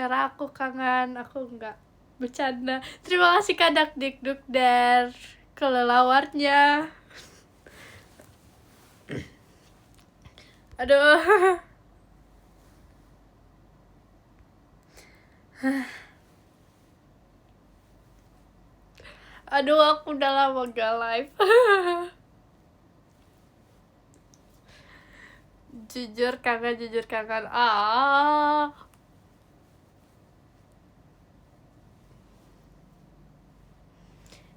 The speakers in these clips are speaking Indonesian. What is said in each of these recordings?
Vera, aku kangen. Aku enggak bercanda. Terima kasih Kadak Dikduk dan kelelawarnya. Aduh. Aduh, aku udah lama gak live. Jujur kangen.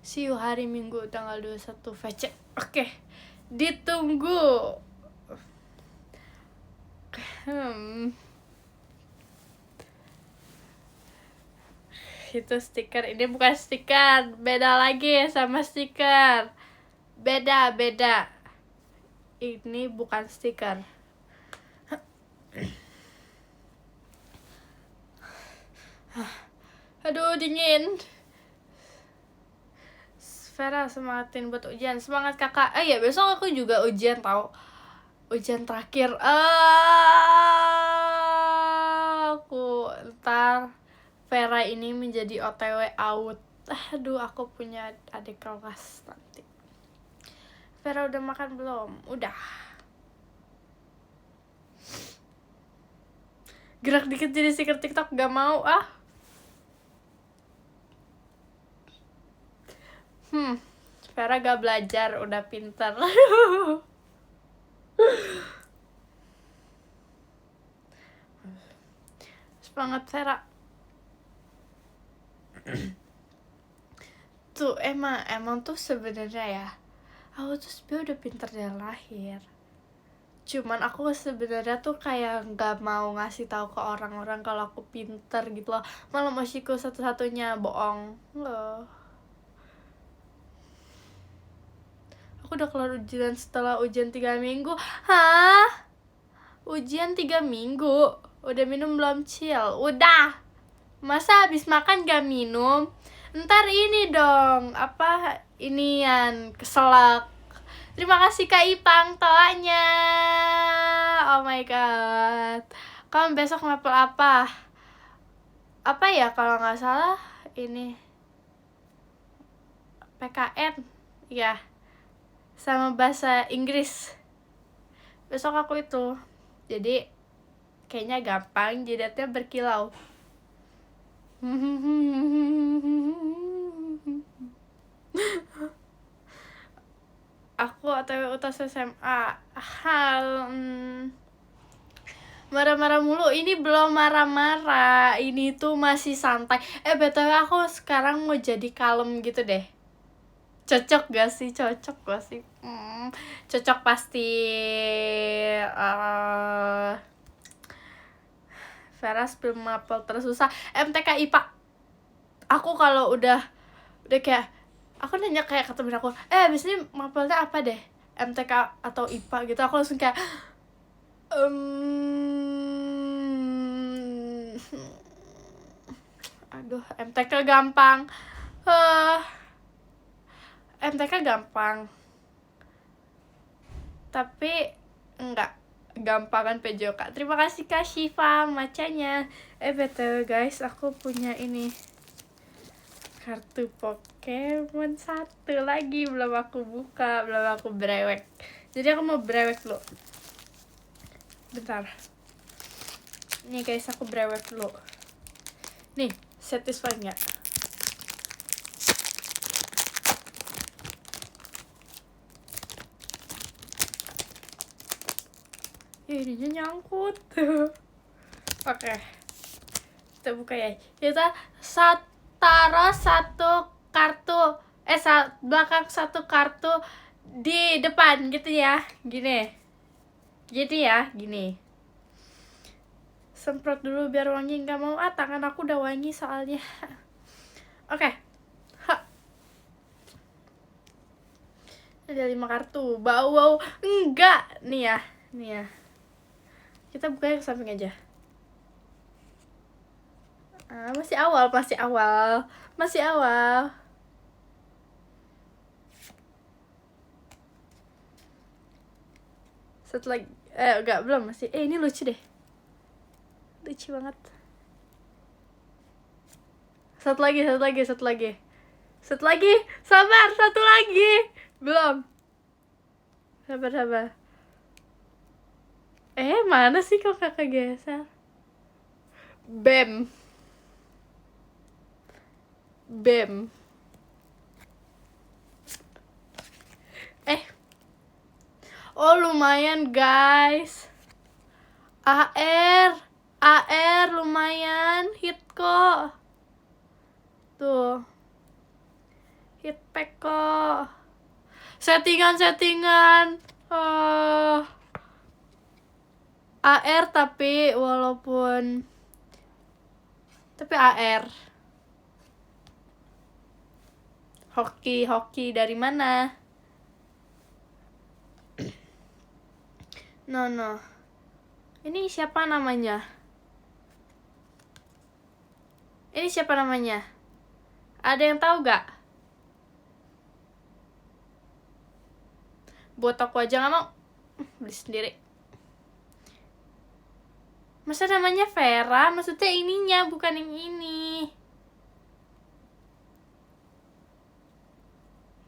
See you hari Minggu tanggal 21 VC. Oke. Ditunggu. Itu stiker, ini bukan stiker, beda lagi sama stiker. Beda. Ini bukan stiker. Aduh, dingin. Vera, semangatin buat ujian. Semangat kakak. Ya besok aku juga ujian tau. Ujian terakhir. Aku ntar Vera ini menjadi OTW out. Aduh, aku punya adik kelas nanti. Vera udah makan belum? Udah. Gerak dikit jadi stiker TikTok, gak mau Vera gak belajar, udah pinter. Semangat Vera. Tuh emang tuh sebenarnya ya, aku tuh sebenernya udah pinter dari lahir. Cuman aku sebenarnya tuh kayak nggak mau ngasih tahu ke orang-orang kalau aku pinter gitu loh. Malah masihku satu-satunya bohong loh. Aku udah keluar ujian setelah ujian 3 minggu. Hah? Ujian 3 minggu? Udah minum belum, Cil? Udah. Masa habis makan gak minum? Ntar ini dong, inian, keselak. Terima kasih Kak Ipang toanya. Oh my god. Kamu besok mapel apa? Apa ya kalau nggak salah ini PKN ya, sama bahasa Inggris. Besok aku itu. Jadi kayaknya gampang, jidatnya berkilau. Aku OTW utas SMA. Marah-marah mulu. Ini belum marah-marah, ini tuh masih santai. BTW aku sekarang mau jadi kalem gitu deh. Cocok gak sih? Cocok pasti. Vera spill mapel tersusah MTK IPA. Aku kalau udah kayak, aku nanya kayak ke temen aku, abis ini mapelnya apa deh, MTK atau IPA gitu, aku langsung kayak aduh, MTK gampang. MTK gampang, tapi enggak gampangan PJOK. Terima kasih Kak Shiva macanya. BTW guys, aku punya ini kartu Pokemon 1 lagi, belum aku buka, belum aku brewek. Jadi aku mau brewek dulu. Bentar. Nih guys, aku brewek dulu. Nih, satisfy nggak? Ininya nyangkut. Oke. Kita buka ya. Kita taruh satu kartu, belakang satu kartu di depan gitu ya. Gini. Semprot dulu biar wangi. Nggak mau, tangan aku udah wangi soalnya. Oke. Ada 5 kartu. Bau. Enggak. Nih ya. Kita buka yang samping aja. Masih awal. Satu lagi. Enggak, belum masih. Ini lucu deh. Lucu banget. Satu lagi. Sabar, satu lagi. Belum. Sabar. Mana sih kok kakak geser? Bem. Oh lumayan guys. AR lumayan hit kok. Tuh. Hit pack kok. Settingan. AR tapi walaupun AR. Hoki dari mana? No. Ini siapa namanya? Ada yang tahu gak? Buat aku aja nggak mau. Beli sendiri. Masa namanya Vera? Maksudnya ininya, bukan yang ini.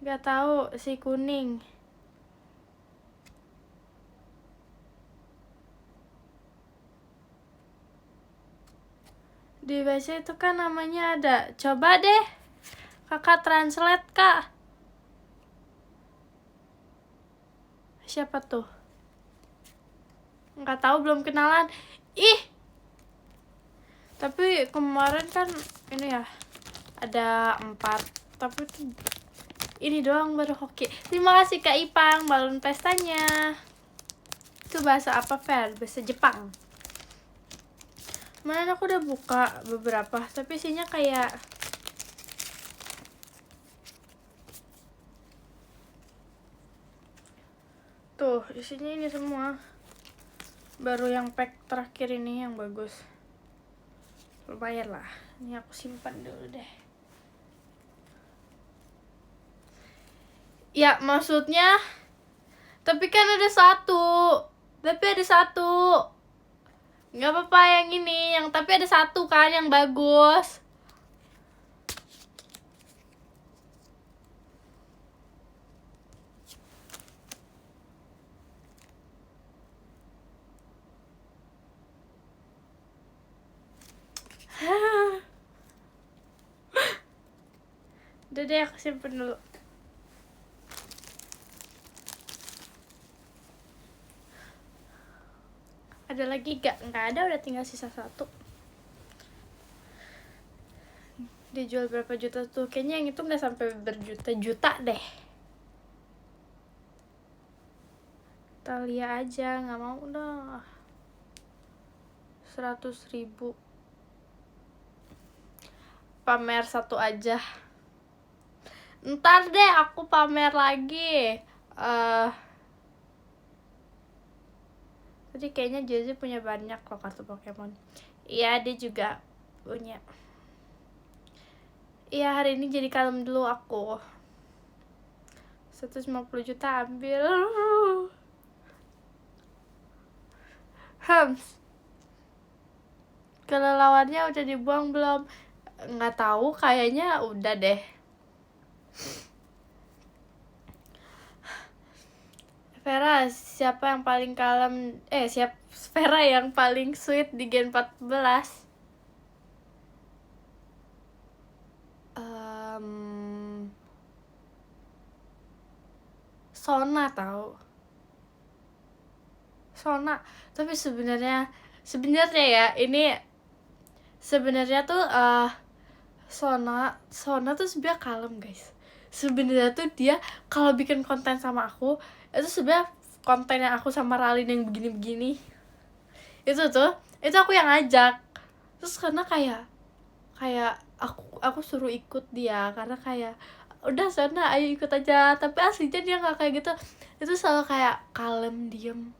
Gak tahu si kuning. Dibaca itu kan namanya ada. Coba deh. Kakak translate, Kak. Siapa tuh? Nggak tahu, belum kenalan. Ih. Tapi kemarin kan ini ya. Ada 4. Tapi ini doang baru hoki. Terima kasih Kak Ipang, balon pestanya. Itu bahasa apa, Fer? Bahasa Jepang. Mana aku udah buka beberapa, tapi isinya kayak tuh, isinya ini semua. Baru yang pack terakhir ini yang bagus. Lumayan lah. Ini aku simpan dulu deh. Ya, maksudnya tapi kan ada satu. Nggak apa-apa yang ini, tapi ada satu kan yang bagus. Udah deh, aku simpen dulu. Ada lagi gak? Nggak ada, udah tinggal sisa 1. Dijual berapa juta tuh? Kayaknya yang itu nggak sampai berjuta-juta deh. Talia aja, nggak mau udah. 100.000. Pamer 1 aja. Ntar deh aku pamer lagi. Tadi kayaknya Jojo punya banyak loh kartu Pokemon. Iya, dia juga punya. Iya, hari ini jadi kalem dulu aku. 150 juta ambil. Kalau lawannya udah dibuang belum? Nggak tahu, kayaknya udah deh. Vera, siapa yang paling kalem? Vera yang paling sweet di Gen 14? Sona tahu. Sona, tapi sebenarnya ya ini sebenarnya tuh Sona tuh sebenarnya kalem guys. Sebenarnya tuh dia kalau bikin konten sama aku itu sebenarnya kontennya aku sama Ralin yang begini-begini itu aku yang ngajak. Terus karena kayak aku suruh ikut dia karena kayak udah Sona ayo ikut aja, tapi aslinya dia nggak kayak gitu. Itu selalu kayak kalem, diem.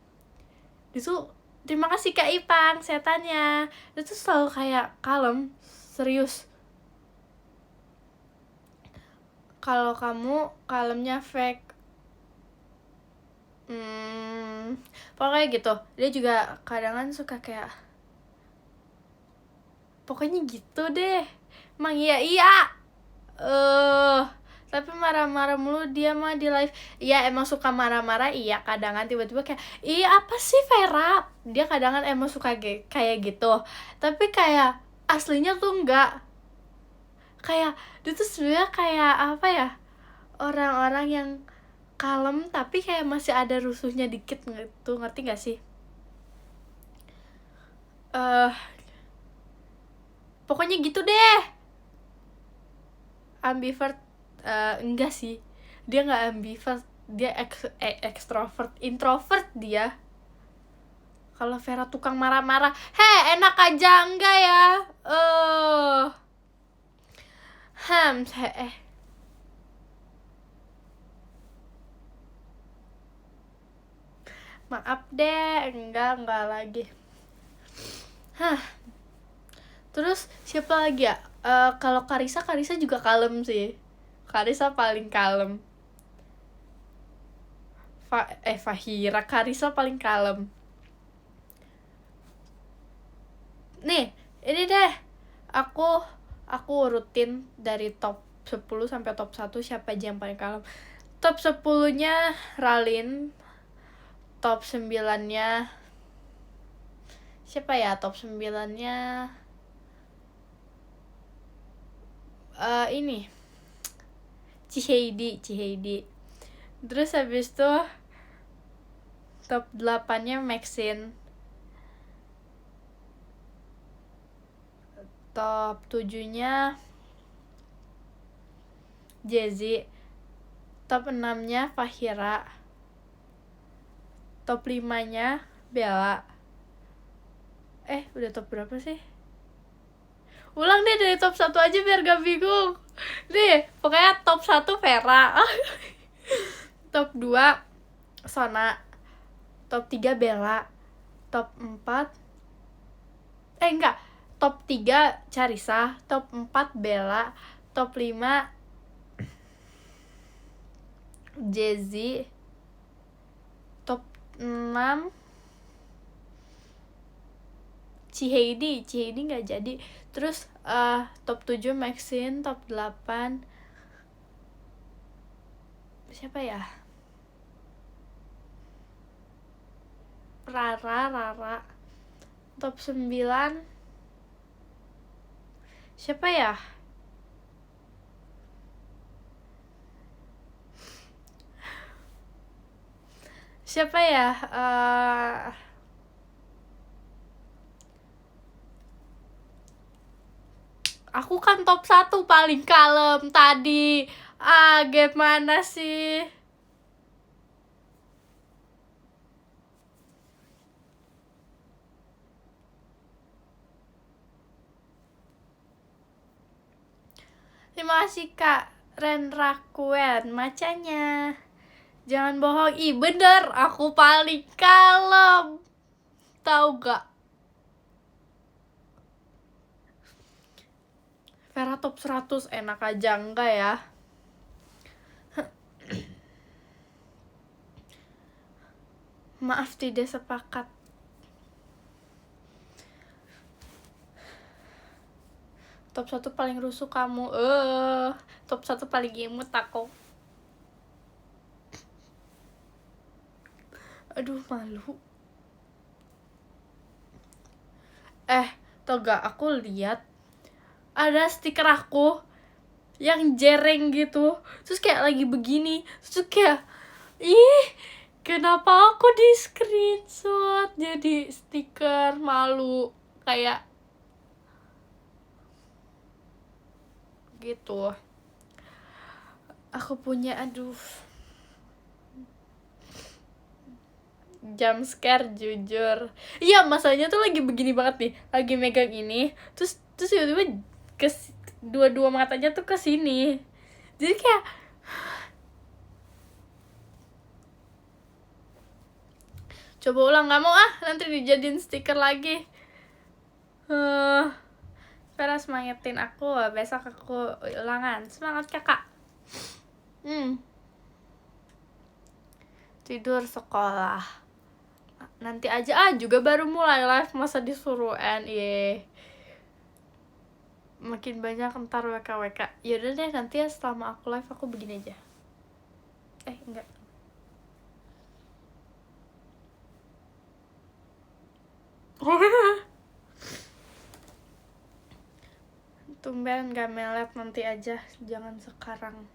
Itu terima kasih Kak Ipang setannya. Itu selalu kayak kalem, serius. Kalau kamu kalemnya fake. Pokoknya gitu. Dia juga kadang suka kayak pokoknya gitu deh. Emang iya. Tapi marah-marah mulu dia mah di live. Iya emang suka marah-marah, iya kadangan tiba-tiba kayak, iya apa sih Vera? Dia kadangan emang suka kayak gitu. Tapi kayak aslinya tuh enggak. Kayak dia tuh sebenarnya kayak apa ya? Orang-orang yang kalem tapi kayak masih ada rusuhnya dikit gitu, ngerti gak sih? Pokoknya gitu deh. Ambivert enggak sih, dia nggak ambivert, dia ekstrovert, introvert dia. Kalau Vera tukang marah-marah, enak aja enggak ya? Maaf deh, enggak lagi. Terus siapa lagi ya? Kalau Karissa juga kalem sih. Karissa paling kalem. Fahira, Karissa paling kalem. Nih, ini deh. Aku urutin dari top 10 sampai top 1 siapa aja yang paling kalem. Top 10-nya Ralin. Top 9-nya siapa ya? Top 9-nya ini Ciheidi. Terus habis itu top 8-nya Maxine. Top 7-nya Jezi. Top 6-nya Fahira. Top 5-nya Bella. Udah top berapa sih? Ulang deh dari top 1 aja biar gak bingung. Nih, pokoknya top 1 Vera. Top 2 Sona. Top 3 Bella. Top 4 enggak, top 3 Carissa. Top 4 Bella. Top 5 Jezi. Top 6 Ciheidi nggak jadi. Terus top 7 Maxine. Top 8 siapa ya? Rara. Top 9 siapa ya? Aku kan top 1 paling kalem tadi. Gimana sih? Terima kasih Kak Renrakuen macanya. Jangan bohong. Bener, aku paling kalem. Tahu gak? Vera top 100 enak aja enggak ya? Maaf tidak sepakat. Top 1 paling rusuh kamu. Top 1 paling imut aku. Aduh, malu. Tau gak, aku lihat ada stiker aku yang jereng gitu. Terus kayak lagi begini. Terus kayak, kenapa aku di screenshot jadi stiker, malu. Kayak gitu. Aku punya, jump scare jujur. Iya, masalahnya tuh lagi begini banget nih. Lagi megang ini, terus tiba-tiba dua matanya tuh ke sini. Jadi kayak coba ulang, nggak mau nanti dijadiin stiker lagi. Vera semangatin aku, besok aku ulangan. Semangat kakak. Tidur sekolah nanti aja, juga baru mulai live masa disuruh makin banyak ntar WKWK. Yaudah deh, nanti ya selama aku live aku begini aja. Enggak. Tumben gak melet, nanti aja, jangan sekarang.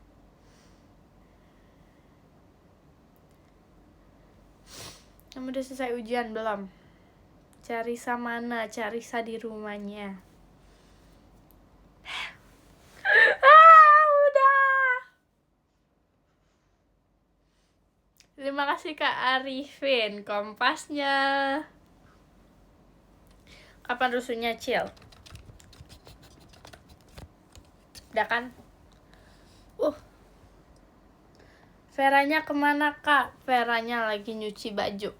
Kamu udah selesai ujian belum? Carisa mana? Carisa di rumahnya. Udah. Terima kasih Kak Arifin kompasnya. Kapan rusuhnya, Cil? Udah kan? Veranya kemana Kak? Veranya lagi nyuci baju.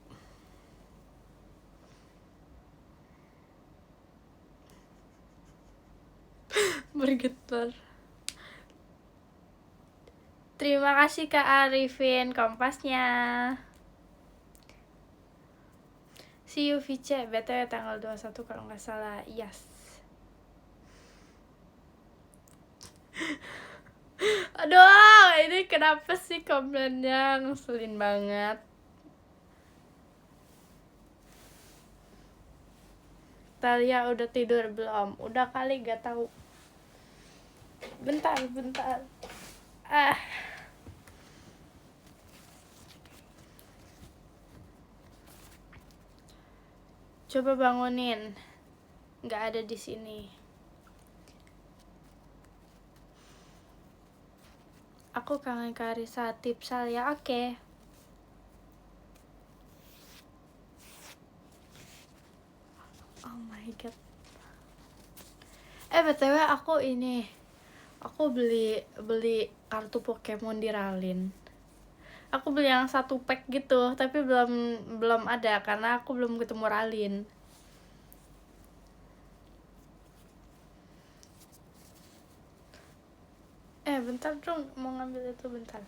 Bergetar. Terima kasih Kak Arifin kompasnya. See you Vice. BTW tanggal 21 kalau nggak salah. Yes. Aduh, ini kenapa sih komennya ngeselin banget. Talia udah tidur belum? Udah kali, gak tahu. Bentar. Coba bangunin. Nggak ada di sini. Aku kangen Karisa Tipsal ya. Oke. Oh my god. BTW aku beli kartu Pokemon di Ralin. Aku beli yang 1 pack gitu, tapi belum ada karena aku belum ketemu Ralin. Bentar dong, mau ngambil itu bentar.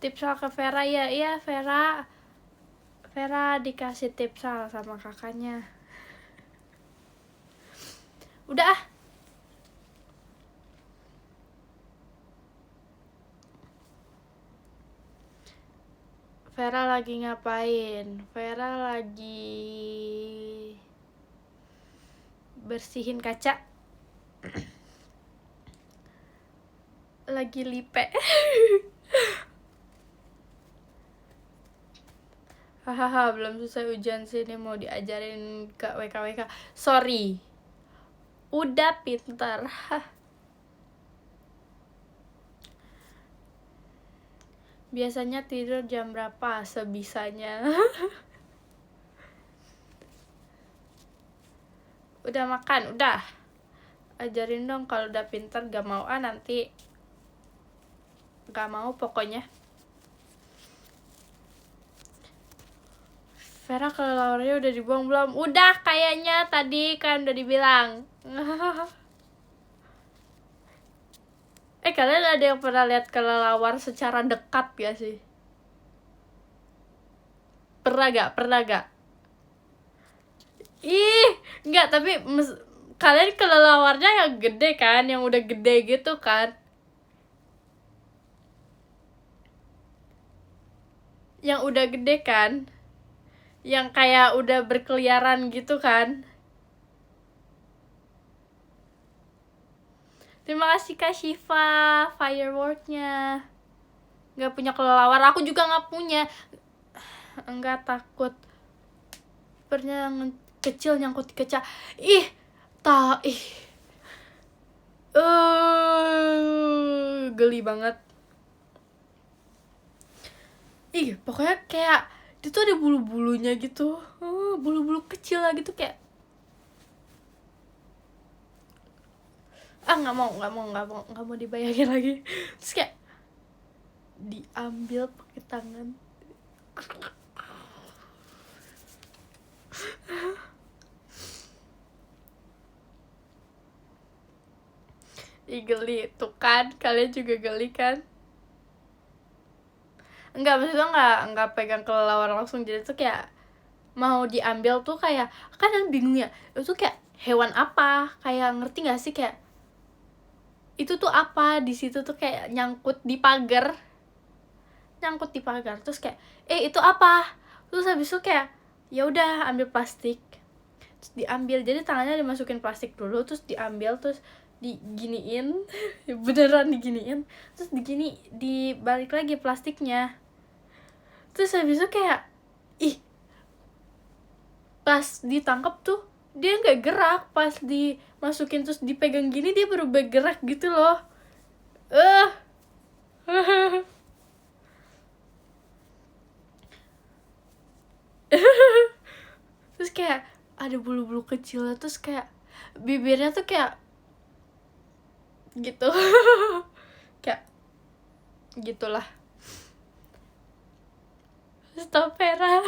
Tipsal ke Vera ya, iya Vera dikasih tipsal sama kakaknya. Udah. Vera lagi ngapain? Vera lagi bersihin kaca. Lagi lipe. Hahaha, belum selesai ujian sini mau diajarin ke WKWK. Sorry. Udah pintar. Biasanya tidur jam berapa? Sebisanya. Udah makan? Udah. Ajarin dong kalau udah pintar. Gak mau nanti. Gak mau pokoknya. Vera kelelawar udah dibuang belum? Udah kayaknya, tadi kan udah dibilang. Kalian ada yang pernah lihat kelelawar secara dekat gak sih? Pernah gak? Ih, enggak, tapi kalian kelelawarnya yang gede kan? Yang udah gede gitu kan? Yang udah gede kan? Yang kayak udah berkeliaran gitu kan? Terima kasih Kak Shiva fireworknya. Gak punya kelelawar, aku juga gak punya. Enggak, takut pernah kecil nyangkut di kaca. Geli banget. Pokoknya kayak dia tuh ada bulu-bulunya gitu. Bulu-bulu kecil lah gitu kayak. Nggak mau dibayangin lagi. Terus kayak diambil pakai tangan. Geli tuh kan, kalian juga geli kan? Enggak, maksudnya enggak pegang kelelawar langsung, jadi tuh kayak mau diambil tuh kayak kadang bingung ya, itu kayak hewan apa, kayak ngerti nggak sih, kayak itu tuh apa di situ tuh kayak nyangkut di pagar, terus kayak itu apa, terus habis itu kayak ya udah ambil plastik, terus diambil, jadi tangannya dimasukin plastik dulu, terus diambil, terus diginiin beneran diginiin, terus dibalik lagi plastiknya, terus habis itu kayak pas ditangkap tuh dia nggak gerak, pas dimasukin terus dipegang gini dia baru bergerak gitu loh. Terus kayak ada bulu-bulu kecil, terus kayak bibirnya tuh kayak gitu. Kayak gitulah. Stop Vera.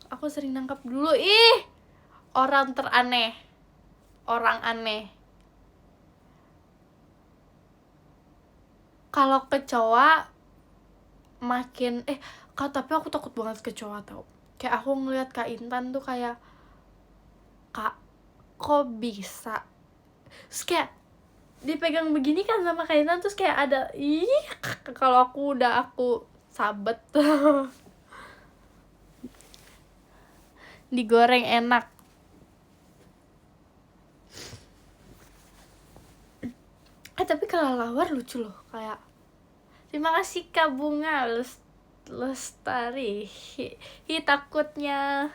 Aku sering nangkap dulu. Orang teraneh, orang aneh. Kalau kecoa makin tapi aku takut banget kecoa tau. Kayak aku ngeliat Kak Intan tuh kayak, Kak, kok bisa? Terus kayak dipegang begini kan sama Kak Intan, terus kayak ada kalau aku sabet. Digoreng enak. Tapi kelelawar lucu loh, kayak terima kasih Kak Bunga Lestari. Takutnya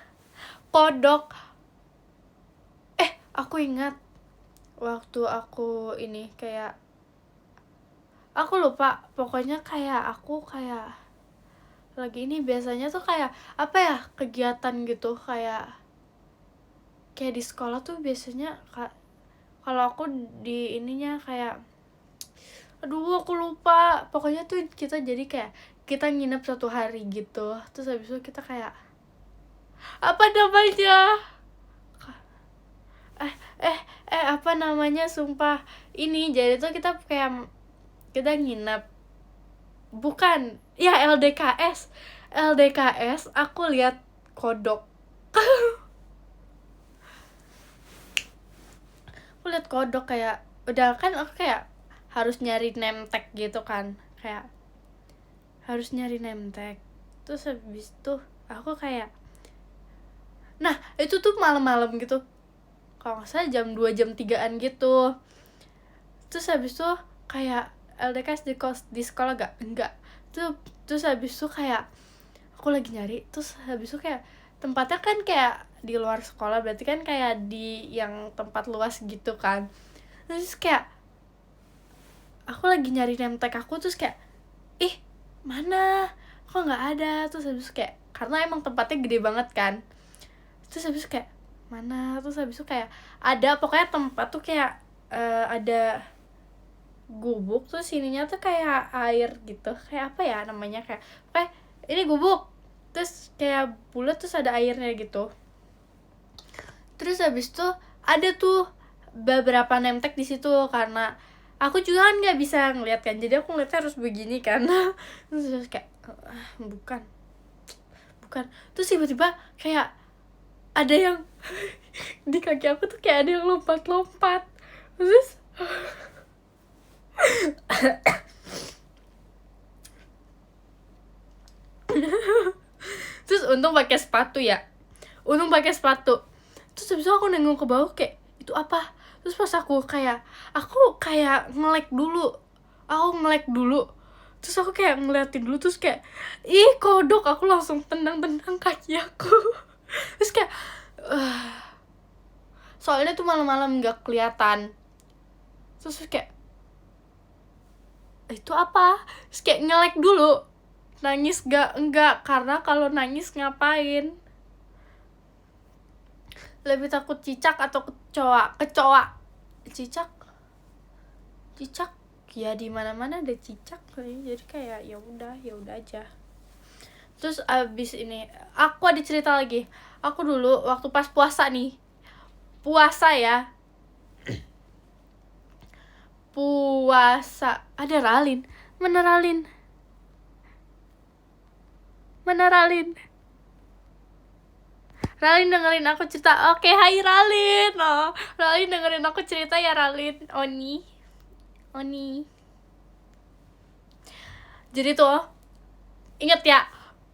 kodok. Aku ingat waktu aku ini kayak aku lupa, pokoknya kayak aku kayak lagi ini biasanya tuh kayak apa ya, kegiatan gitu, kayak di sekolah tuh biasanya kalau aku di ininya kayak aduh aku lupa, pokoknya tuh kita jadi kayak kita nginep 1 hari gitu, terus habis itu kita kayak apa namanya apa namanya, sumpah ini, jadi tuh kita kayak kita nginep, bukan ya, LDKS aku lihat kodok. Aku lihat kodok, kayak udah kan aku kayak harus nyari name tag gitu kan, kayak harus nyari name tag, terus habis itu aku kayak nah itu tuh malam-malam gitu, kalau nggak salah jam 2 jam 3-an gitu, terus habis itu kayak LDKS di sekolah enggak tuh, terus habis itu kayak aku lagi nyari, terus habis itu kayak tempatnya kan kayak di luar sekolah, berarti kan kayak di yang tempat luas gitu kan, terus kayak aku lagi nyari name tag aku, terus kayak mana kok nggak ada, terus habis itu kayak karena emang tempatnya gede banget kan, terus habis itu kayak mana, terus habis itu kayak ada pokoknya tempat tuh kayak ada gubuk, terus ininya tuh kayak air gitu, kayak apa ya namanya, kayak ini gubuk, terus kayak bulat, terus ada airnya gitu, terus habis itu ada tuh beberapa name tag di situ, karena aku juga kan nggak bisa ngeliat kan, jadi aku ngeliatnya harus begini kan. Terus kayak bukan, terus tiba-tiba kayak ada yang di kaki aku tuh kayak ada yang lompat-lompat, terus terus untung pakai sepatu, terus habis itu aku nengok ke bawah kayak itu apa, terus pas aku kayak ngelek dulu, terus aku kayak ngeliatin dulu, terus kayak kodok, aku langsung tendang kaki aku. Terus kayak soalnya tuh malam-malam nggak kelihatan, terus kayak itu apa, terus kayak ngelek dulu, nangis enggak, karena kalau nangis ngapain, lebih takut cicak atau kecoa. Cicak ya di mana-mana ada cicak, jadi kayak ya udah aja. Terus abis ini aku ada cerita lagi, aku dulu waktu pas puasa ya, puasa. Ada Ralin. Mana Ralin? Ralin dengerin aku cerita. Oke, hai Ralin. Oh, Ralin dengerin aku cerita ya Ralin. Oni. Jadi tuh, inget ya,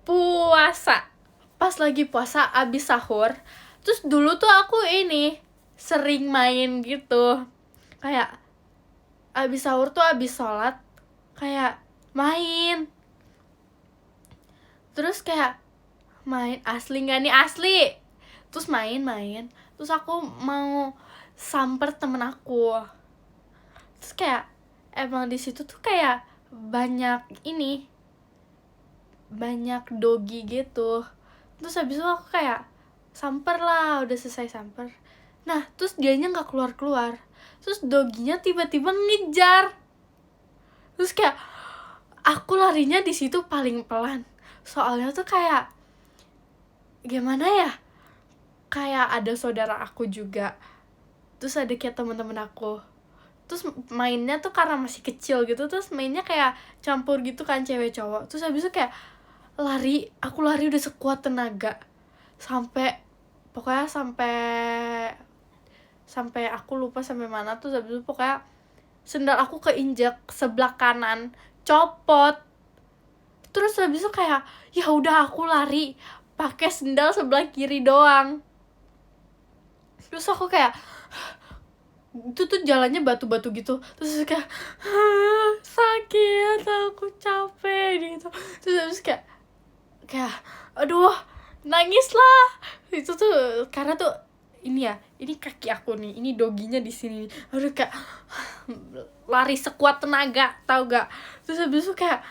puasa. Pas lagi puasa abis sahur. Terus dulu tuh aku sering main gitu. Kayak abis sahur tuh abis sholat kayak main. Terus kayak main asli gak nih? Asli. Terus main. Terus aku mau samper temen aku. Terus kayak emang di situ tuh kayak banyak dogi gitu. Terus habis itu aku kayak samper lah, udah selesai samper. Nah, terus dianya nggak keluar. Terus doginya tiba-tiba ngejar. Terus kayak aku larinya di situ paling pelan. Soalnya tuh kayak gimana ya? Kayak ada saudara aku juga. Terus ada kayak teman-teman aku. Terus mainnya tuh karena masih kecil gitu, terus mainnya kayak campur gitu kan cewek cowok. Terus habis itu kayak aku lari udah sekuat tenaga pokoknya sampai aku lupa sampai mana. Terus habis itu pokoknya sendal aku keinjak sebelah kanan, copot. Terus habis itu kayak ya udah aku lari pakai sendal sebelah kiri doang. Terus aku kayak itu tuh jalannya batu-batu gitu. Terus kayak sakit, aku capek gitu. Terus habis kayak aduh, nangis lah. Itu tuh karena tuh ini kaki aku nih, ini doginya di sini. Aduh, kayak lari sekuat tenaga, tau gak? Terus habis itu kayak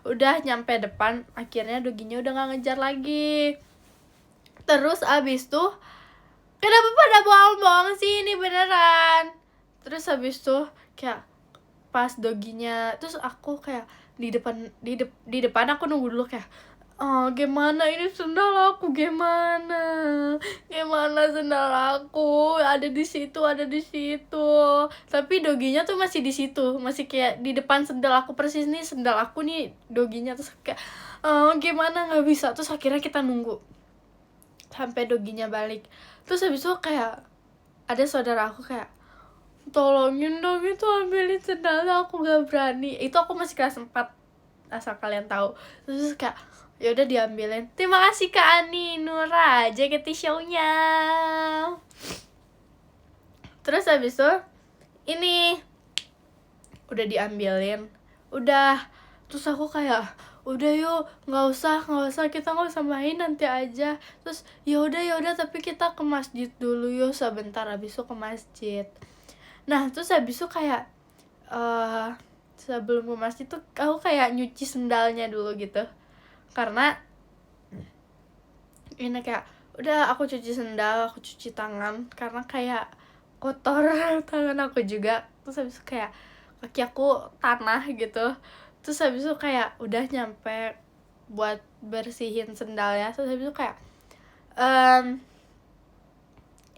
udah nyampe depan, akhirnya doginya udah gak ngejar lagi. Terus abis tuh kenapa pada bohong-bohong sih, ini beneran. Terus habis tuh kayak pas doginya, terus aku kayak di depan aku nunggu dulu kayak gimana ini sendal aku, gimana sendal aku, ada di situ. Tapi doginya tuh masih di situ, masih kayak di depan sendal aku persis nih, sendal aku nih doginya. Terus kayak gimana, nggak bisa. Terus akhirnya kita nunggu sampai doginya balik. Terus habis itu kayak ada saudara aku kayak tolongin dong itu ambilin sendalnya, aku gak berani. Itu aku masih kelas 4, asal kalian tahu. Terus kayak ya udah diambilin. Terima kasih Kak Ani Nura jaket show-nya. Terus habis itu ini udah diambilin, udah. Terus aku kayak udah yuk, nggak usah kita nggak usah main, nanti aja. Terus ya udah tapi kita ke masjid dulu yuk sebentar, habis itu ke masjid. Nah terus habis itu kayak sebelum ke masjid tuh aku kayak nyuci sendalnya dulu gitu, karena ini kayak udah aku cuci sendal, aku cuci tangan karena kayak kotor tangan aku juga. Terus habis itu kayak kaki aku tanah gitu. Terus habis itu kayak udah nyampe buat bersihin sendalnya. Terus habis itu kayak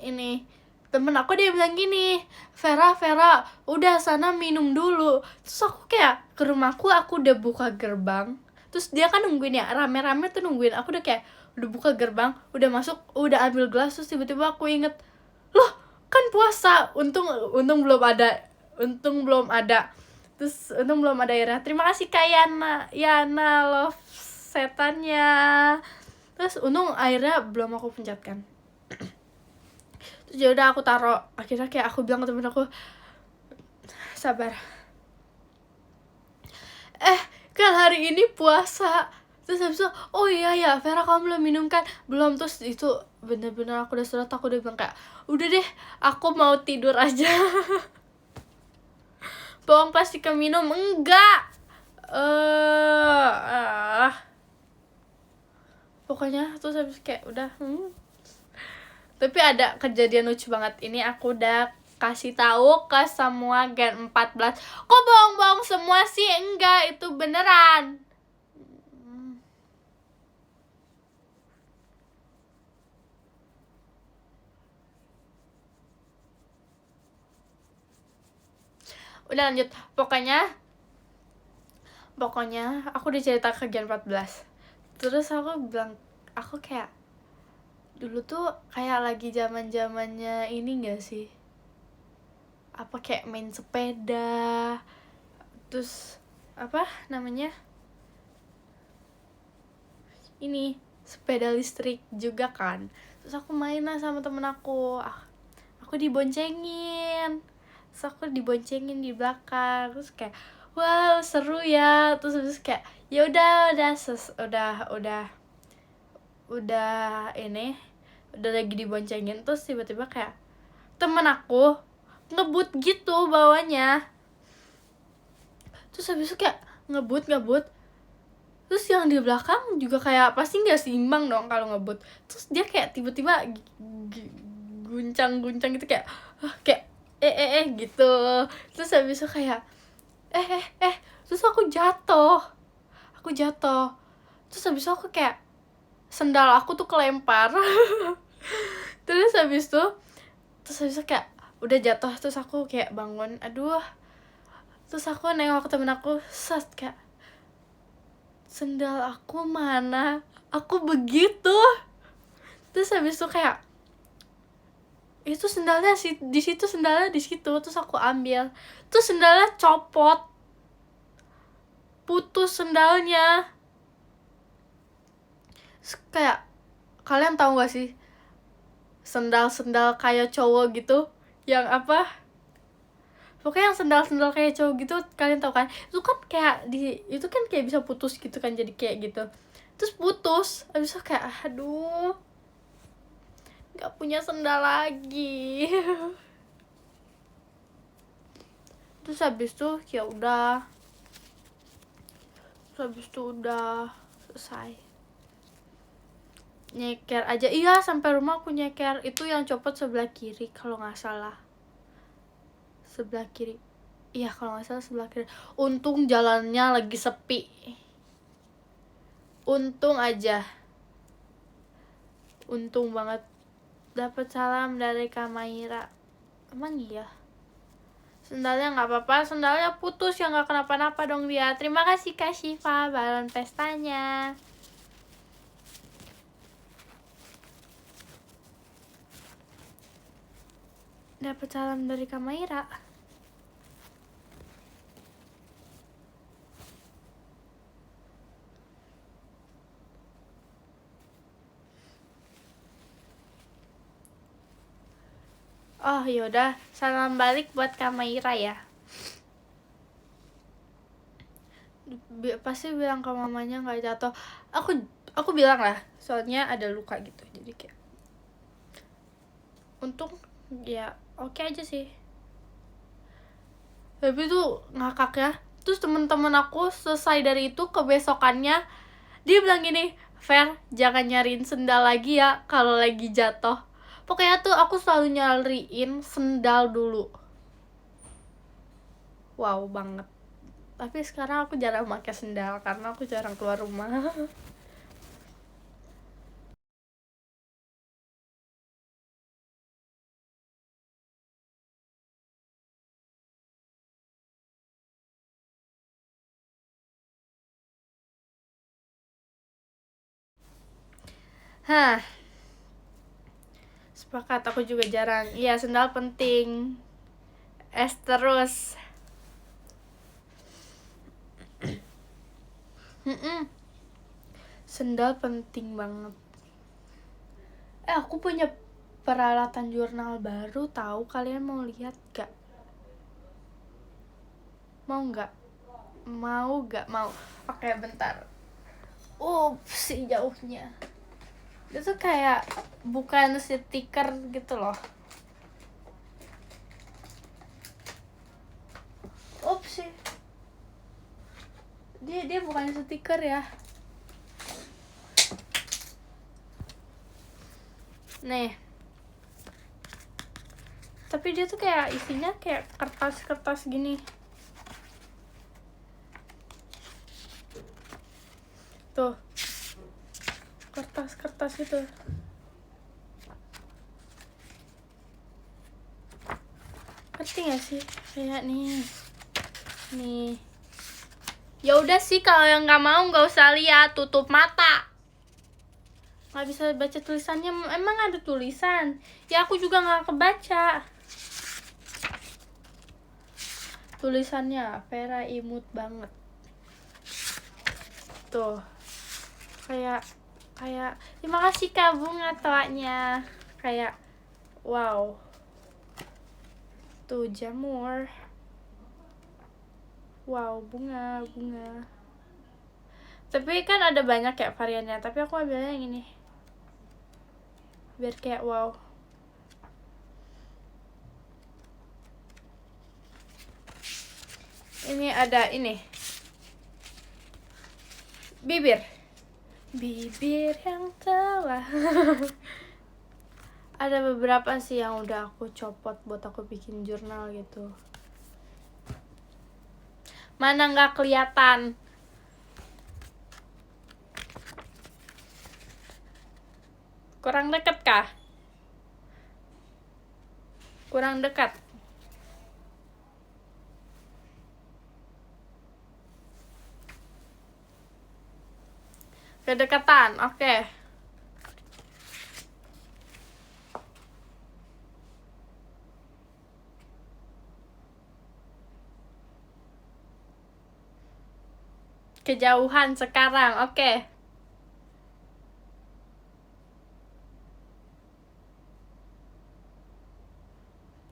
ini temen aku dia bilang gini, Vera udah sana minum dulu. Terus aku kayak ke rumahku, aku udah buka gerbang. Terus dia kan nungguin ya, rame-rame tuh nungguin. Aku udah kayak udah buka gerbang, udah masuk, udah ambil gelas. Terus tiba-tiba aku inget, loh kan puasa. Untung belum ada. Terus untung belum ada airnya. Terima kasih Kak Yana love setannya. Terus untung airnya belum aku pencetkan. Terus ya udah aku taruh. Akhirnya kayak aku bilang ke temen aku, sabar, kan hari ini puasa. Terus habis itu, oh iya ya Vera kamu belum minum kan? Belum. Terus itu bener-bener aku udah surat, aku udah bilang kayak udah deh aku mau tidur aja. Bohong pasti keminum. Enggak, pokoknya terus habis kayak udah Tapi ada kejadian lucu banget. Ini aku udah kasih tahu ke semua Gen 14. Kok bohong-bohong semua sih? Enggak, itu beneran. Udah lanjut. Pokoknya aku udah cerita ke Gen 14. Terus aku bilang, aku kayak dulu tuh kayak lagi zaman-zamannya ini gak sih? Apa kayak main sepeda, terus apa namanya? Ini sepeda listrik juga kan. Terus aku main lah sama temen aku. Aku diboncengin. Terus aku diboncengin di belakang. Terus kayak wow, seru ya. Terus kayak ya udah ini udah lagi diboncengin, terus tiba-tiba kayak temen aku ngebut gitu bawahnya. Terus habis itu kayak ngebut, terus yang di belakang juga kayak pasti nggak seimbang dong kalau ngebut. Terus dia kayak tiba-tiba guncang gitu kayak kayak gitu. Terus habis itu kayak terus aku jatuh. Terus habis itu aku kayak sendal aku tuh kelempar. terus habis itu kayak udah jatuh, terus aku kayak bangun, aduh. Terus aku nengok ke temen aku, set, kayak sendal aku mana? Aku begitu. Terus habis itu kayak itu sendalnya di situ, terus aku ambil. Terus sendalnya copot. Putus sendalnya. Terus kayak kalian tahu gak sih sendal kayak cowok gitu, yang apa, pokoknya yang sendal kayak cowok gitu, kalian tahu kan? Itu kan kayak bisa putus gitu kan, jadi kayak gitu. Terus putus, abis itu kayak aduh, nggak punya sendal lagi. Terus habis itu ya udah, selesai. Nyeker aja, iya, sampai rumah aku nyeker. Itu yang copot sebelah kiri kalau nggak salah, sebelah kiri. Iya, kalau nggak salah sebelah kiri. Untung jalannya lagi sepi. Untung aja. Untung banget. Dapat salam dari Kamaira. Emang iya? Sendalnya nggak apa-apa, sendalnya putus ya, nggak kenapa-napa dong dia. Terima kasih Kak Syifa, balon pestanya. Dapat salam dari Kamaira. Oh yaudah, salam balik buat Kamaira ya. Pasti bilang ke mamanya nggak jatuh. Aku bilang lah, soalnya ada luka gitu, jadi kayak untung ya oke aja sih. Tapi tuh ngakak ya. Terus temen-temen aku selesai dari itu, kebesokannya dia bilang gini, Fer, jangan nyariin sendal lagi ya kalau lagi jatuh. Pokoknya tuh aku selalu nyariin sendal dulu. Wow banget. Tapi sekarang aku jarang pakai sendal karena aku jarang keluar rumah. Hah, sepakat, aku juga jarang. Iya, sendal penting. Es terus. Sendal penting banget. Aku punya peralatan jurnal baru, tahu? Kalian mau lihat gak? Mau gak? Mau. Oke, bentar. Si jauhnya. Itu kayak bukan stiker gitu loh. Sih. Dia bukan stiker ya. Nih. Tapi dia tuh kayak isinya kayak kertas-kertas gini. Tuh. Kertas-kertas itu. Ngerti gak sih? Kayak nih. Nih. Ya udah sih, kalau yang nggak mau nggak usah lihat, tutup mata. Nggak bisa baca tulisannya, emang ada tulisan? Ya aku juga nggak kebaca. Tulisannya Vera imut banget. Tuh. Kayak terima kasih Kak Bunga toanya. Kayak wow. Tuh jamur. Wow, bunga. Tapi kan ada banyak kayak variannya, tapi aku ambilnya yang ini. Biar kayak wow. Ini ada ini. Bibir yang telah. Ada beberapa sih yang udah aku copot buat aku bikin jurnal gitu. Mana nggak kelihatan? Kurang dekat kah? Kurang dekat. Kedekatan, oke. Kejauhan sekarang, oke.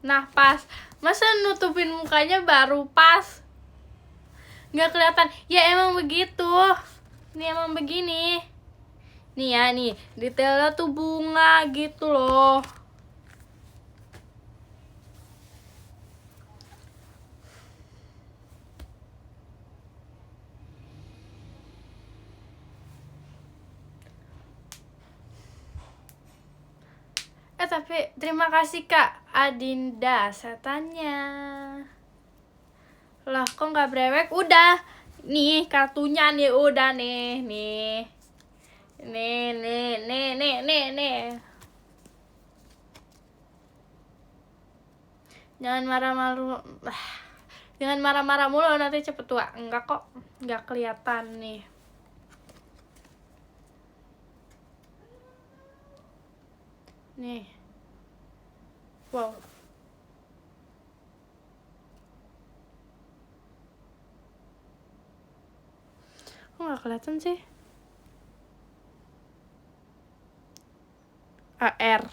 Nah, pas. Masa nutupin mukanya baru pas? Nggak kelihatan. Ya emang begitu. Ini emang begini. Nih ya, nih. Detailnya tuh bunga gitu loh. Tapi terima kasih Kak Adinda setannya. Lah kok nggak brewek? Udah. Nih kartunya nih udah nih. Nih. Jangan marah-marah mulu, nanti cepet tua. Enggak kok, nggak kelihatan nih. Nih. Wow. Kok nggak kelihatan sih? AR.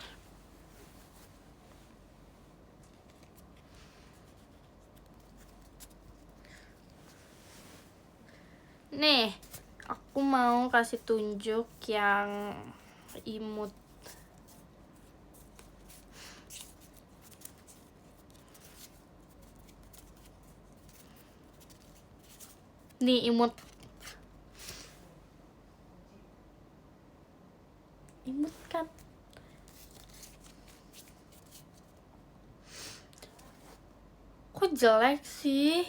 Nih, aku mau kasih tunjuk yang imut. Nih imut kan? Kok jelek sih?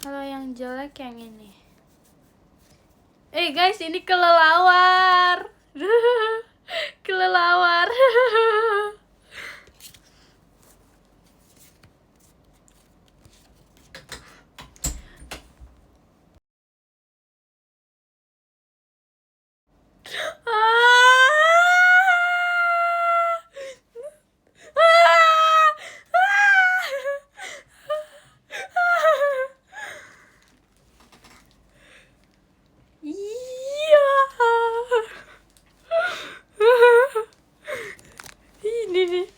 Kalau yang jelek yang ini. Guys, ini kelelawar. Kelelawar. Iya. Ini nih.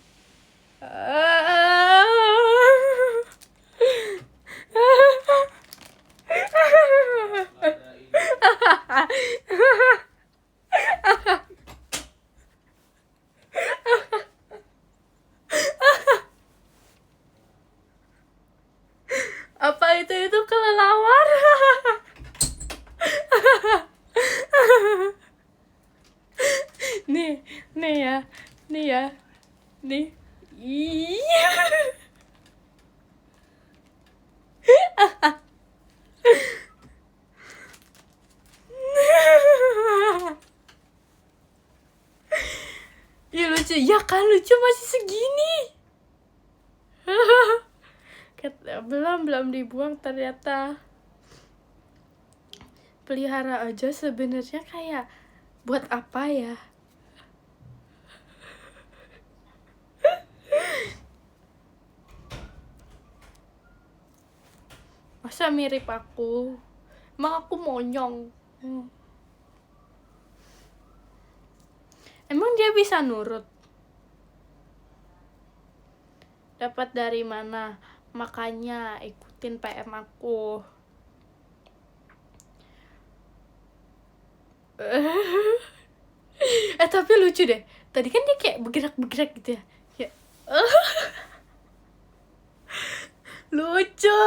Apa itu kelelawar? Nih ya. Nih. Iya. Iya lucu. Ya kan lucu masih segini. Belum dibuang ternyata. Pelihara aja sebenarnya kayak buat apa ya? Masa mirip aku? Emang aku monyong? Emang dia bisa nurut? Dapat dari mana? Makanya ikutin PM aku. Tapi lucu deh. Tadi kan dia kayak bergerak-bergerak gitu ya. Kayak lucu.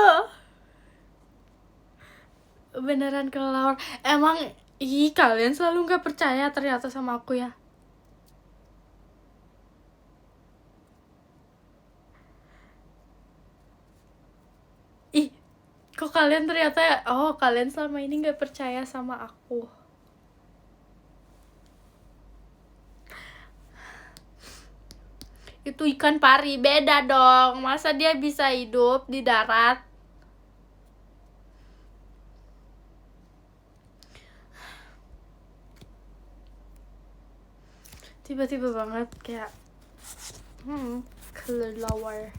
Beneran kelelawar. Emang kalian selalu nggak percaya ternyata sama aku ya. Kok kalian ternyata kalian selama ini nggak percaya sama aku. Itu ikan pari, beda dong. Masa dia bisa hidup di darat? Tiba-tiba banget kayak kelelawar.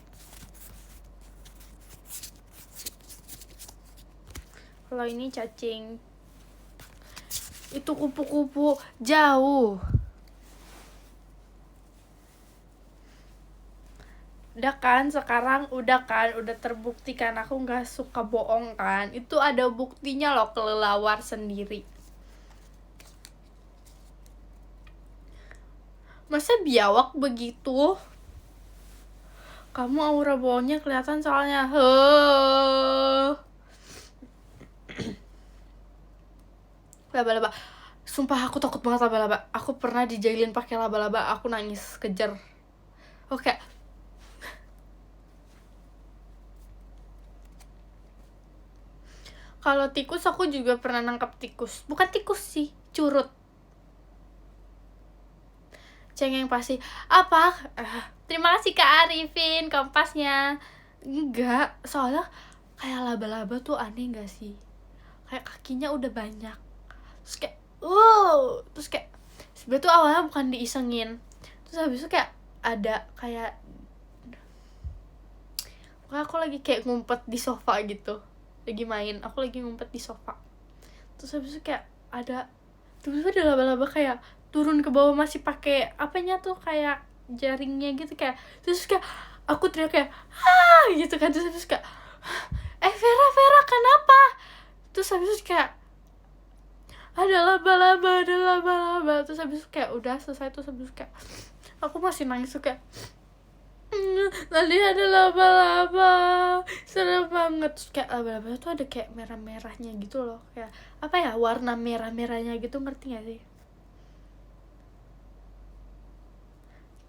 Kalau ini cacing. Itu kupu-kupu jauh. Udah kan sekarang, udah terbukti kan aku nggak suka bohong kan. Itu ada buktinya loh, kelelawar sendiri. Masa biawak begitu? Kamu aura bohongnya kelihatan soalnya. Laba-laba. Sumpah aku takut banget laba-laba. Aku pernah dijailin pakai laba-laba, aku nangis kejer. Oke. Kalau tikus aku juga pernah nangkap tikus. Bukan tikus sih, curut. Cengeng pasti. Apa? Terima kasih Kak Arifin kompasnya. Enggak, soalnya kayak laba-laba tuh aneh gak sih? Kayak kakinya udah banyak. Terus kayak terus kayak sebenarnya tuh awalnya bukan diisengin. Terus habis itu kayak ada kayak pokoknya aku lagi kayak ngumpet di sofa gitu. Lagi main, aku lagi ngumpet di sofa. Terus habis itu kayak ada tiba-tiba ada laba-laba kayak turun ke bawah masih pakai apanya tuh kayak jaringnya gitu kayak. Terus kayak aku teriak kayak gitu kan. Terus kayak Vera kenapa? Terus habis itu kayak ada laba-laba. Terus habis itu kayak udah selesai. Terus habis itu kayak aku masih nangis tuh kayak tadi ada laba-laba, serem banget. Terus kayak laba-laba tuh ada kayak merah-merahnya gitu loh, kayak apa ya, warna merah-merahnya gitu, ngerti gak sih?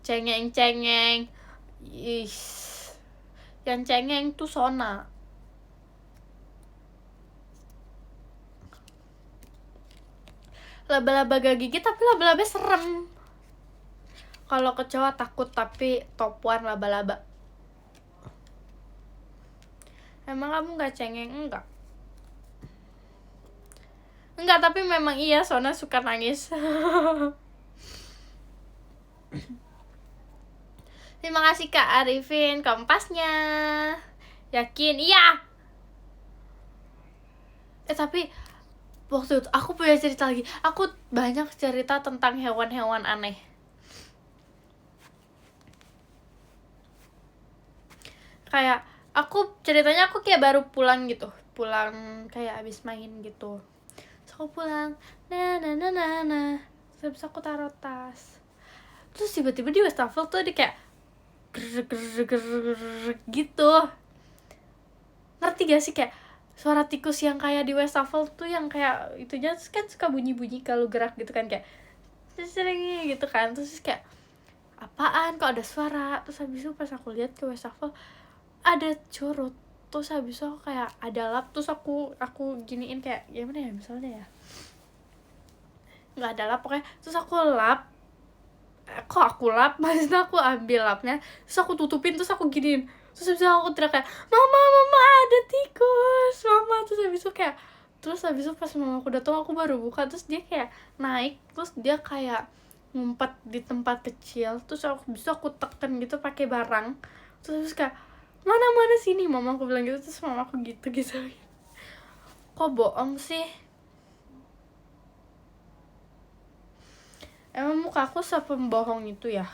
Cengeng yang cengeng tuh Sona. Laba-laba gak gigit tapi laba-laba serem. Kalau kecoa takut tapi top one laba-laba. Emang kamu gak cengeng? Enggak, tapi memang iya Sona suka nangis. Terima kasih Kak Arifin kompasnya. Yakin? Iya. Tapi waktu itu aku punya cerita lagi. Aku banyak cerita tentang hewan-hewan aneh. Kayak ceritanya aku kayak baru pulang gitu. Pulang kayak abis main gitu. Terus aku pulang. Terus aku taruh tas. Terus tiba-tiba di wastafel tuh ada kayak gitu. Ngerti gak sih kayak suara tikus yang kayak di wastafel tuh yang kayak itunya kan suka bunyi-bunyi kalau gerak gitu kan, kayak seringnya gitu kan. Terus kayak apaan kok ada suara. Terus habis itu pas aku lihat ke wastafel ada curut. Terus habis itu aku kayak ada lap. Terus aku giniin kayak gimana ya misalnya ya, nggak ada lap pokoknya. Terus aku lap maksudnya aku ambil lapnya, terus aku tutupin, terus aku giniin Terus habis itu aku teriak kayak, mama ada tikus mama. Terus habis itu pas mama aku datang aku baru buka, terus dia kayak naik, terus dia kayak ngumpet di tempat kecil, terus aku tekan gitu pakai barang, terus kayak mana sini mama aku bilang gitu, terus mama aku gitu kok bohong sih. Emang muka aku sepembohong itu ya?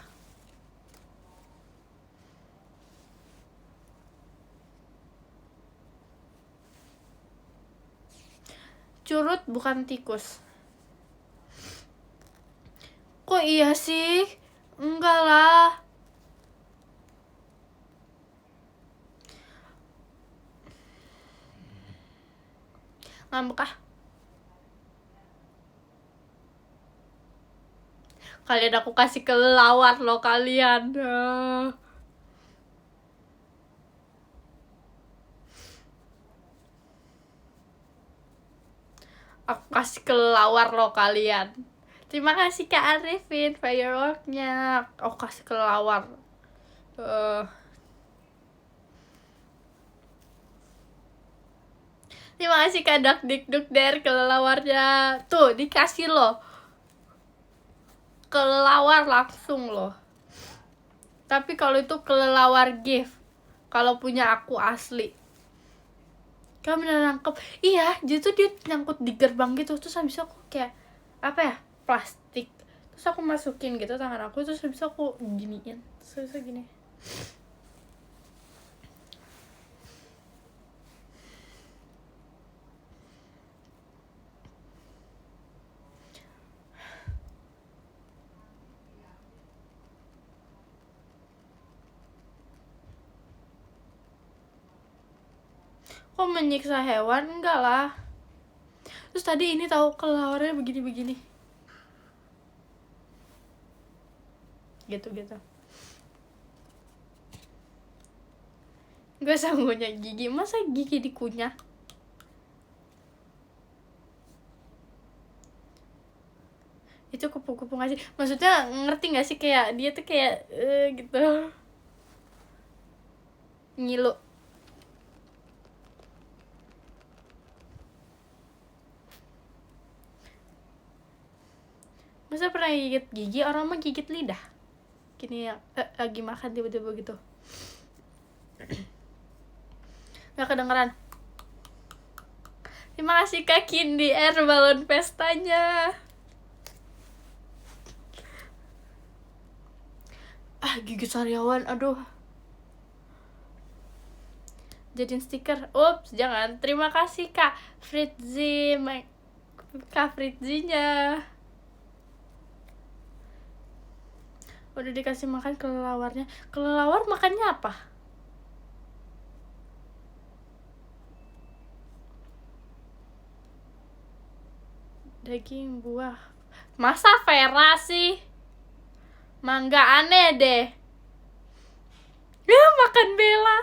Curut bukan tikus. Kok iya sih? Enggak lah. Ngambek ah. Kalian aku kasih kelelawar loh kalian. Aku kasih kelelawar loh kalian. Terima kasih Kak Arifin fireworknya. Aku kasih kelelawar. Terima kasih Kak Dakdikduk dari kelelawarnya. Tuh dikasih loh. Kelelawar langsung loh. Tapi kalau itu kelelawar gift, kalau punya aku asli. Kamu bener nangkep. Iya, jadi tuh dia nyangkut di gerbang gitu. Terus habis aku kayak apa ya, plastik, terus aku masukin gitu tangan aku, terus habis aku giniin, terus gini. Kok menyiksa hewan? Enggak lah. Terus tadi ini tahu kelelawarnya begini gitu gue sanggunya gigi, masa gigi dikunyah? Itu kupu-kupu nggak sih? Maksudnya ngerti nggak sih, kayak dia tuh kayak gitu ngilu. Masa pernah gigit gigi? Orang mah gigit lidah. Gini ya, lagi makan tiba-tiba gitu. Gak kedengeran. Terima kasih Kak Kindi Air balon pestanya. Gigit sariawan, aduh. Jadiin stiker. Ups, jangan. Terima kasih Kak Fritzi, Kak Fritzinya. Udah dikasih makan kelelawarnya. Kelelawar makannya apa? Daging, buah. Masa Vera sih? Mangga aneh deh. Makan Bella.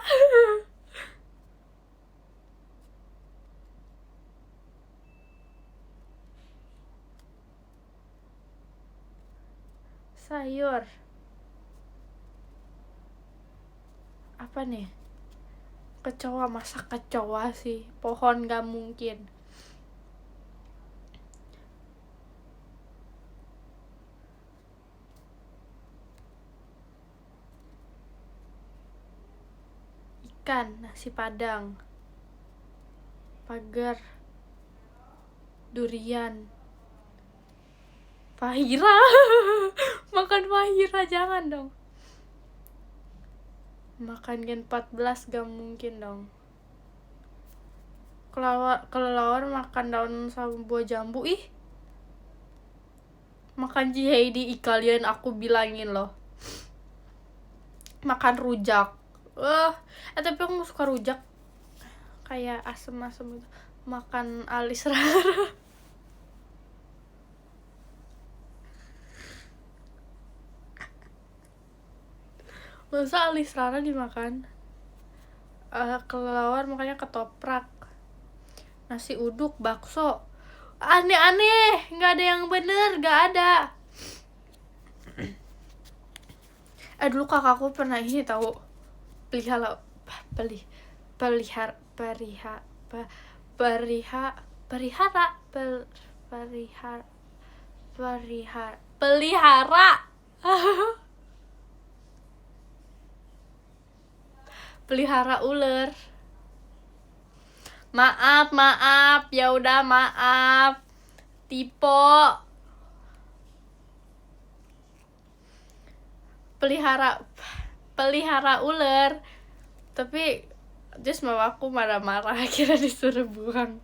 Sayur. Apa nih? Kecoa, masa kecoa sih? Pohon gak mungkin. Ikan, nasi padang, pagar, durian, Fahira. Makan Fahira, jangan dong. Makan Gen 14 gak mungkin dong. Kelelawar makan daun sama buah jambu. Ih, makan Heidi, kalian aku bilangin loh. Makan rujak. Tapi aku gak suka rujak, kayak asem-asem gitu. Makan alis Rara. Masa alis Rara dimakan? Kelelawar makanya ketoprak, nasi uduk, bakso. Aneh-aneh, nggak ada yang bener, nggak ada. Dulu kakakku pernah ini tahu, pelihara pelih pelihara periha pe- periha perihara pel- perihara perihara pelihara pelihara ular. Maaf, ya udah maaf. Tipe pelihara ular. Tapi just mamaku marah-marah akhirnya disuruh buang.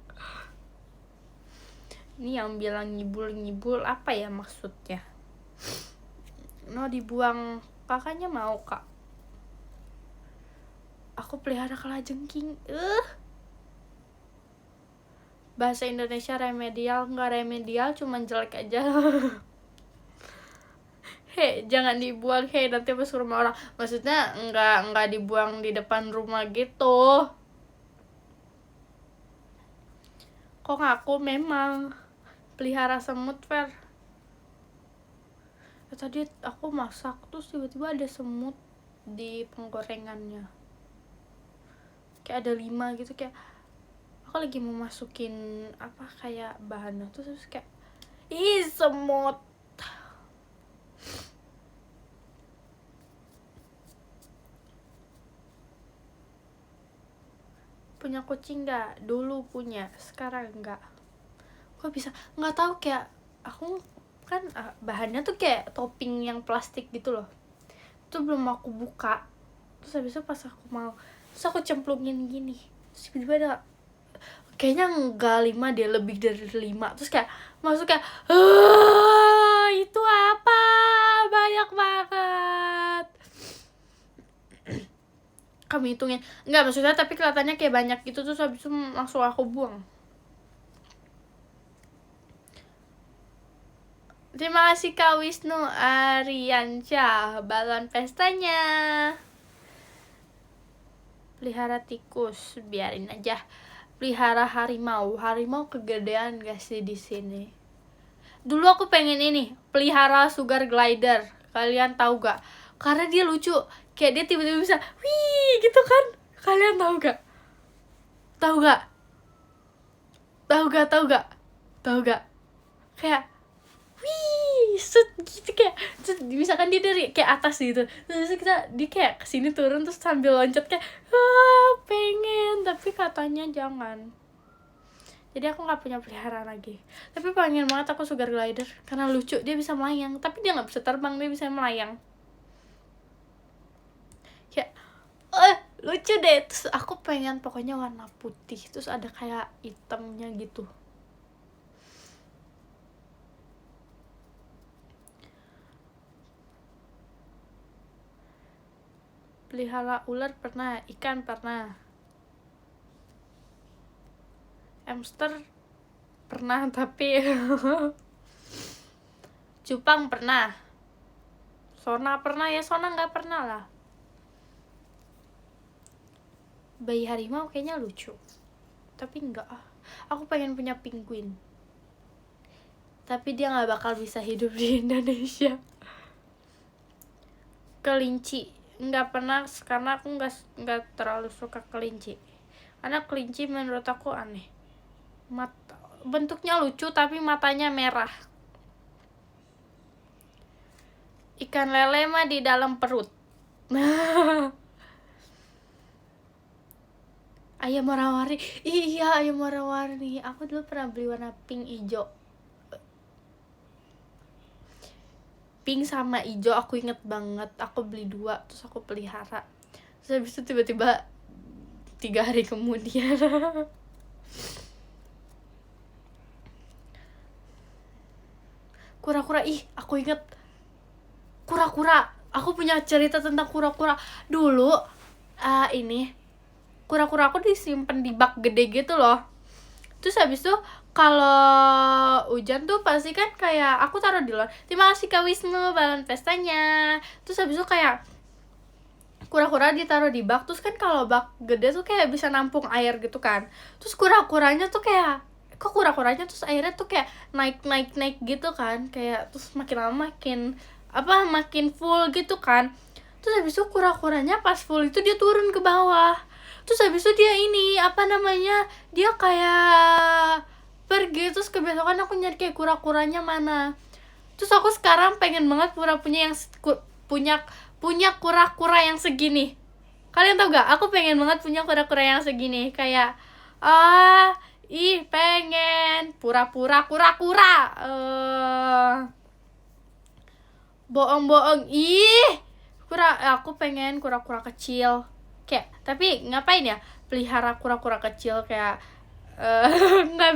Ini yang bilang ngibul apa ya maksudnya? No, dibuang. Kakaknya mau, Kak. Aku pelihara kalajengking. Bahasa Indonesia remedial, nggak remedial, cuman jelek aja. Hei, jangan dibuang, hei, nanti pas rumah orang. Maksudnya nggak dibuang di depan rumah gitu. Kok ngaku memang pelihara semut, Fer. Tadi aku masak, terus tiba-tiba ada semut di penggorengannya. Kayak ada 5 gitu, kayak aku lagi mau masukin apa kayak bahannya, terus kayak ih, semut. Punya kucing nggak? Dulu punya, sekarang nggak. Kok bisa? Nggak tahu, kayak aku kan bahannya tuh kayak topping yang plastik gitu loh. Itu belum aku buka. Terus habis itu pas aku mau, terus aku cemplungin gini. Terus tiba-tiba ada, kayaknya nggak 5 deh, lebih dari 5. Terus kayak masuk kayak, itu apa? Banyak banget. Kami hitungin, nggak maksudnya, tapi kelihatannya kayak banyak gitu. Terus habis itu langsung aku buang. Terima kasih Kak Wisnu Ariansyah, balon pestanya. Pelihara tikus, biarin aja. Pelihara harimau kegedean gak sih di sini? Dulu aku pengen ini, pelihara sugar glider. Kalian tahu gak? Karena dia lucu, kayak dia tiba-tiba bisa wih gitu kan. Kalian tahu gak? Tahu gak? Kayak wih, set gitu, kayak misalkan dia dari kayak atas gitu, terus dia kayak kesini turun terus sambil loncat kayak pengen, tapi katanya jangan. Jadi aku nggak punya peliharaan lagi. Tapi pengen banget aku sugar glider karena lucu, dia bisa melayang, tapi dia nggak bisa terbang, dia bisa melayang. Kayak lucu deh. Terus aku pengen pokoknya warna putih, terus ada kayak hitamnya gitu. Pelihara ular pernah, ikan pernah, hamster pernah, tapi cupang pernah, sona pernah, ya sona nggak pernah lah. Bayi harimau kayaknya lucu, tapi enggak. Aku pengen punya penguin, tapi dia nggak bakal bisa hidup di Indonesia. Kelinci nggak pernah, karena aku nggak terlalu suka kelinci, karena kelinci menurut aku aneh. Bentuknya lucu tapi matanya merah. Ikan lele mah di dalam perut. Ayam warna-warni, iya, ayam warna-warni. Aku dulu pernah beli warna pink hijau. Pink sama hijau, aku inget banget. Aku beli 2, terus aku pelihara. Terus habis itu tiba-tiba 3 hari kemudian kura-kura, aku inget kura-kura. Aku punya cerita tentang kura-kura. Dulu ini kura-kura aku disimpan di bak gede gitu loh. Terus habis itu kalau hujan tuh pasti kan kayak aku taruh di luar. Terima kasih Kak Wisnu, balon pestanya. Terus habis itu kayak kura-kura ditaruh di bak. Terus kan kalau bak gede tuh kayak bisa nampung air gitu kan. Terus kura-kuranya tuh kayak, kok kura-kuranya terus airnya tuh kayak naik gitu kan. Kayak terus makin lama makin full gitu kan. Terus habis itu kura-kuranya pas full itu dia turun ke bawah. Terus habis itu dia ini apa namanya, dia kayak pergi, terus kebesokan aku nyari kayak kura-kuranya mana. Terus aku sekarang pengen banget punya yang punya kura-kura yang segini. Kalian tau gak? Aku pengen banget punya kura-kura yang segini. Kayak pengen pura-pura kura-kura. Bohong-bohong. Aku pengen kura-kura kecil. Kayak, tapi ngapain ya? Pelihara kura-kura kecil kayak nggak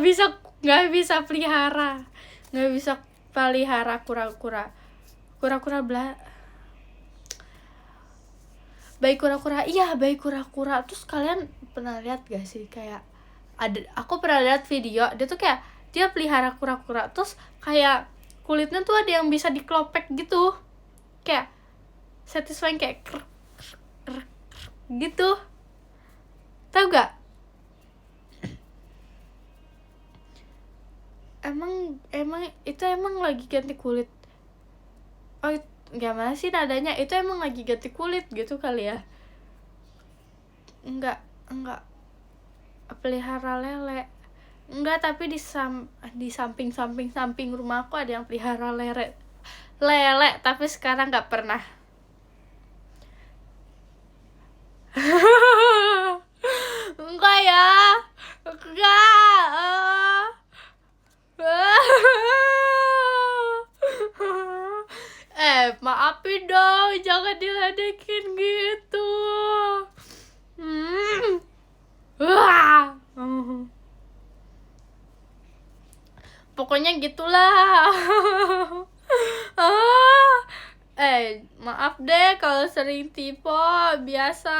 bisa pelihara. Nggak bisa pelihara kura-kura bayi kura-kura. Iya, bayi kura-kura. Terus kalian pernah lihat gak sih kayak aku pernah lihat video dia tuh kayak dia pelihara kura-kura, terus kayak kulitnya tuh ada yang bisa diklopek gitu, kayak satisfying, kayak gitu. Tahu gak? Emang itu emang lagi ganti kulit. Oh, gimana sih nadanya? Itu emang lagi ganti kulit gitu kali ya? Enggak pelihara lele. Enggak, tapi di samping rumahku ada yang pelihara lele, tapi sekarang nggak pernah. Enggak ya, enggak. Maafin dong, jangan diledekin gitu. Pokoknya gitulah. Maaf deh kalau sering tipe, biasa.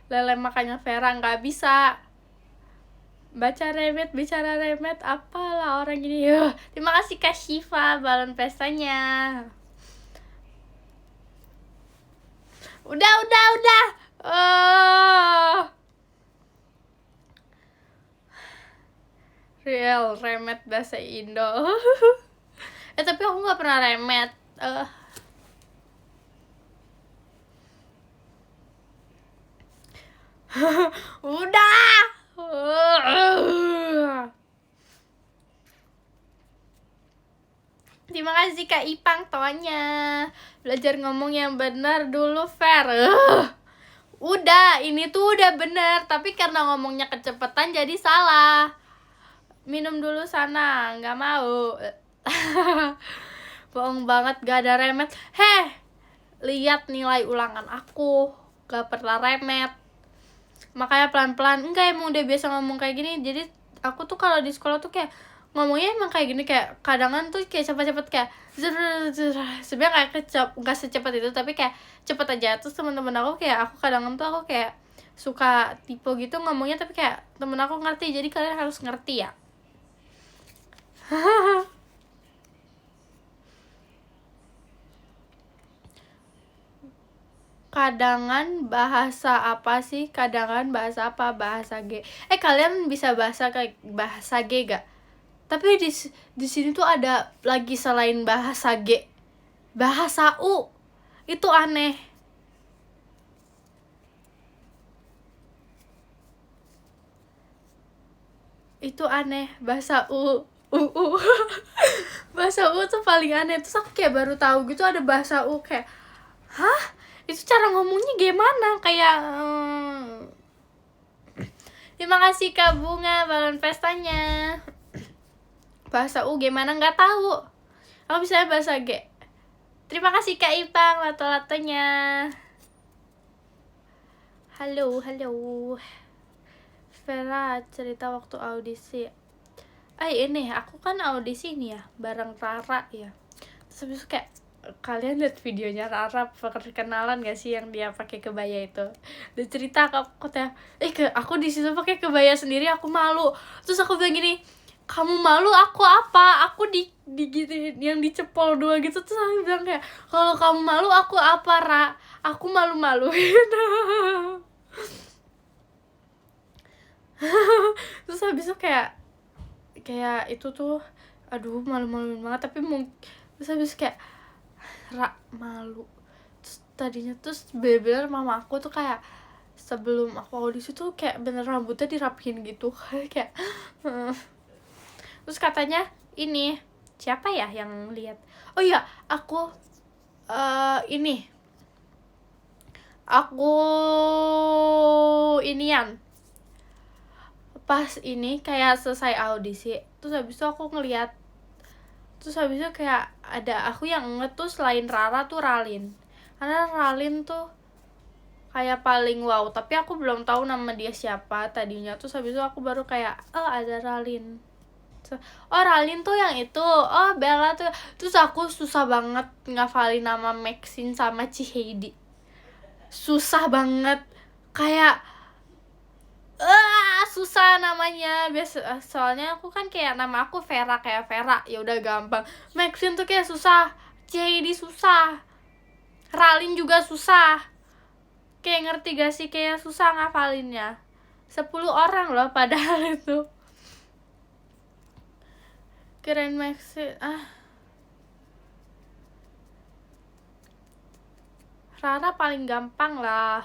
Lele makanya Vera nggak bisa bicara remet apalah orang ini. Terima kasih Kak Shiva balon pestanya. Udah. Real remet bahasa Indo. Tapi aku nggak pernah remet. Udah. Terima kasih Kak Ipang tonya. Belajar ngomong yang benar dulu, Fer. Udah, ini tuh udah bener, tapi karena ngomongnya kecepatan jadi salah. Minum dulu sana, nggak mau. Bohong banget, gak ada remet. Lihat nilai ulangan aku, gak pernah remet. Makanya pelan-pelan. Enggak, emang udah biasa ngomong kayak gini. Jadi aku tuh kalau di sekolah tuh kayak ngomongnya emang kayak gini, kayak kadangan tuh kayak cepet-cepet, kayak sebenarnya kayak nggak secepat itu, tapi kayak cepet aja. Terus teman-teman aku kayak, aku kadangan tuh aku kayak suka tipe gitu ngomongnya, tapi kayak temen aku ngerti, jadi kalian harus ngerti ya. Kadangan bahasa apa sih? Kadangan bahasa apa? Bahasa G. Kalian bisa bahasa G gak? Tapi di sini tuh ada lagi selain bahasa G, bahasa U. Itu aneh. Bahasa U. Bahasa U tuh paling aneh. Terus aku kayak baru tahu gitu ada bahasa U, kayak hah? Itu cara ngomongnya gimana? Kayak Terima kasih Kak Bunga balon pestanya. Bahasa U gimana nggak tahu. Aku bisa bahasa G. Terima kasih Kak Ipang lato-latonya. Halo. Vera cerita waktu audisi. Ini aku kan audisi nih ya bareng Rara ya. Terus habis itu kayak, kalian lihat videonya Rara perkenalan gak sih yang dia pakai kebaya itu? Dia cerita ke aku di situ pakai kebaya sendiri, aku malu. Terus aku bilang gini, kamu malu, aku apa? Aku di gitu yang dicepol 2 gitu. Terus aku bilang kayak, kalau kamu malu aku apa, Ra? Aku malu-maluin. Terus habis itu kayak itu tuh, aduh malu-maluin banget. Tapi terus habis kayak malu. tadinya terus bener-bener mama aku tuh kayak sebelum aku audisi tuh kayak bener rambutnya dirapihin gitu kayak terus katanya ini siapa ya yang lihat, oh iya aku inian pas ini kayak selesai audisi terus habis itu aku ngeliat, terus habis itu kayak ada aku yang inget tuh selain Rara tuh Ralin, karena Ralin tuh kayak paling wow, tapi aku belum tahu nama dia siapa tadinya. Terus habis itu aku baru kayak ada Ralin, oh Ralin tuh yang itu, oh Bella tuh. Terus aku susah banget ngafalin nama Maxine sama Ciheidi, susah banget, kayak susah namanya. Biasa soalnya aku kan kayak nama aku Vera, kayak Vera ya udah gampang. Maxine tuh kayak susah, Ciheidi susah, Ralin juga susah. Kayak ngerti gak sih, kayak susah ngafalinnya. 10 orang loh padahal itu. Keren Maxine. Rara paling gampang lah.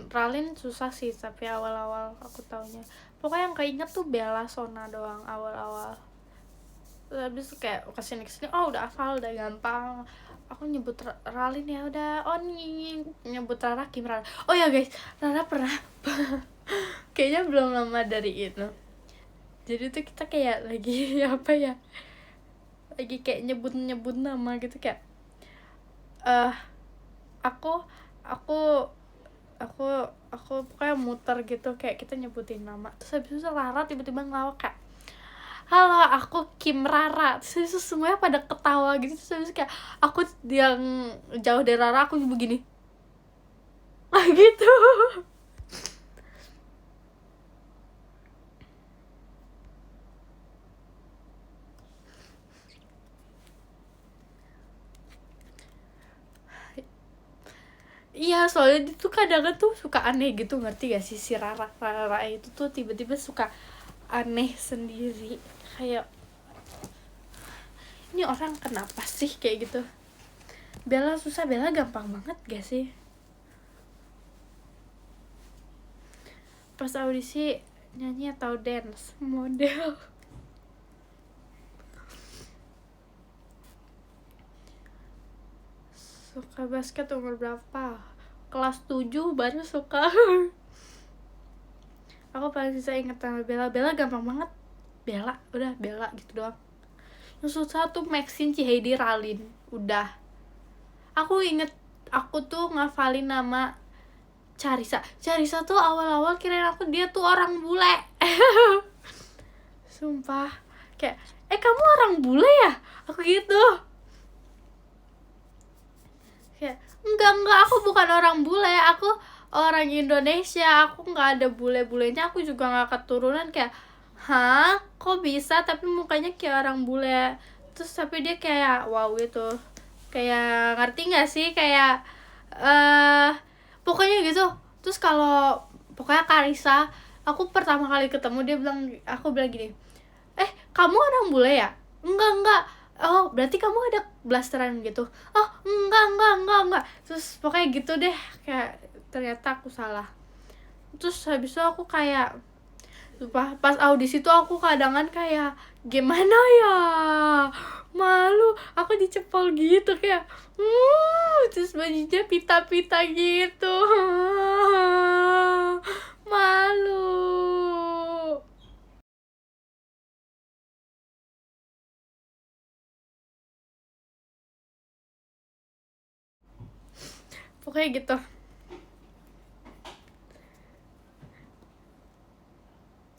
Ralin susah sih, tapi awal-awal aku taunya. Pokoknya yang keinget tuh Bella Sona doang awal-awal. Terus habis kayak kesini oh udah hafal, udah gampang. Aku nyebut Ralin ya udah, nyebut Rara Kim Rara. Oh ya guys, Rara pernah kayaknya belum lama dari itu. Jadi tuh kita kayak lagi apa ya? Lagi kayak nyebut nama gitu kayak aku pokoknya muter gitu kayak kita nyebutin nama. Terus habis itu Rara tiba-tiba ngelawak kayak, halo aku Kim Rara. Terus itu semuanya pada ketawa gitu. Terus habis kayak aku yang jauh dari Rara aku begini gitu. Iya soalnya dia tuh kadang tuh suka aneh gitu, ngerti gak sih si Rara itu tuh tiba-tiba suka aneh sendiri, kayak ini orang kenapa sih kayak gitu. Bella susah, Bella gampang banget gak sih. Pas audisi nyanyi atau dance model. Suka basket umur berapa? Kelas 7 baru suka. Aku paling bisa inget sama Bella gampang banget. Bella, udah Bella gitu doang. Yang susah tuh Maxine, Ciheidi, Ralin, udah. Aku inget aku tuh ngafalin nama Carissa tuh awal-awal kirain aku dia tuh orang bule. Sumpah kayak kamu orang bule ya, aku gitu. Kayak enggak aku bukan orang bule, aku orang Indonesia, aku nggak ada bule-bulenya, aku juga nggak keturunan. Kayak kok bisa, tapi mukanya kayak orang bule. Terus tapi dia kayak wow gitu, kayak ngerti nggak sih, kayak pokoknya gitu. Terus kalau pokoknya Carissa, aku pertama kali ketemu dia aku bilang gini, kamu orang bule ya? Enggak, oh berarti kamu ada blasteran gitu. Oh enggak. Terus pokoknya gitu deh, kayak ternyata aku salah. Terus habis itu aku kayak pas audisi tuh aku kadangan kayak gimana ya, malu, aku dicepol gitu kayak terus bajunya pita-pita gitu. Malu. Pokoknya gitu.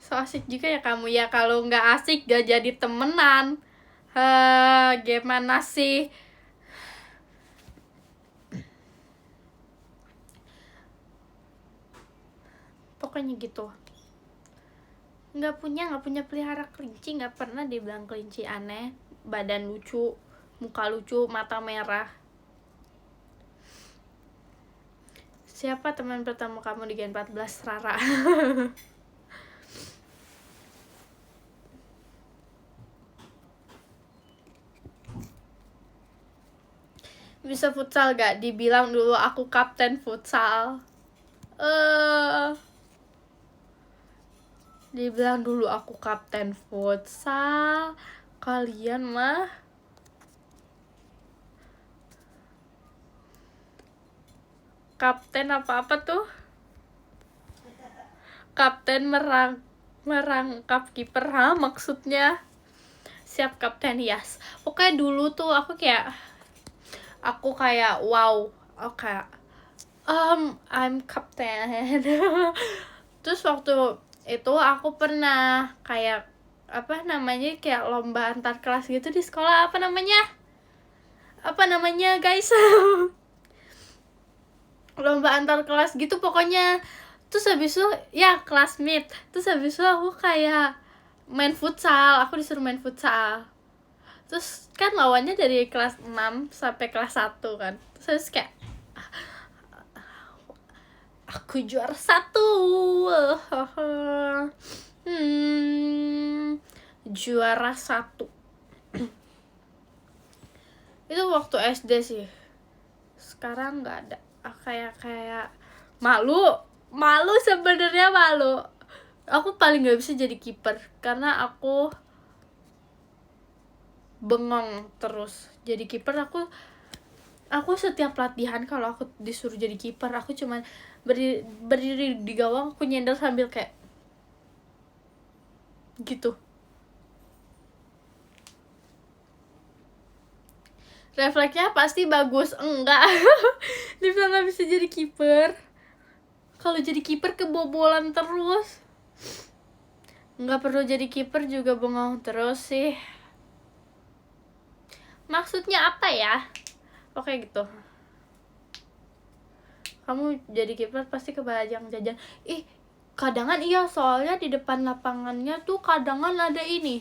So asik juga ya kamu ya, kalau nggak asik gak jadi temenan. Gimana sih? Pokoknya gitu. Nggak punya pelihara kelinci, nggak pernah dibilang kelinci aneh, badan lucu, muka lucu, mata merah. Siapa teman pertama kamu di Gen 14? Rara. Bisa futsal gak? Dibilang dulu aku kapten futsal. Dibilang dulu aku kapten futsal. Kalian mah kapten apa-apa tuh? Kapten merangkap kiper, maksudnya? Siap kapten, yes. Pokoknya dulu tuh aku kayak wow, oke, I'm captain. Terus waktu itu aku pernah kayak apa namanya, kayak lomba antar kelas gitu di sekolah. Apa namanya guys? Lomba antar kelas gitu pokoknya. Terus habis itu ya classmate. Terus habis itu aku kayak main futsal, aku disuruh main futsal. Terus kan lawannya dari kelas 6 sampai kelas 1 kan. Terus kayak aku juara 1. Juara 1. Itu waktu SD sih. Sekarang nggak ada. Kayak malu sebenarnya, malu. Aku paling nggak bisa jadi kiper karena aku bengong terus. Jadi kiper aku setiap latihan kalau aku disuruh jadi kiper, aku cuman berdiri di gawang, aku nyender sambil kayak gitu. Refleksnya pasti bagus, enggak. Dia nggak bisa jadi kiper. Kalau jadi kiper kebobolan terus. Nggak perlu jadi kiper juga bengong terus sih. Maksudnya apa ya? Oke gitu. Kamu jadi kiper pasti kebayang jajan. Kadangan iya, soalnya di depan lapangannya tuh kadangan ada ini,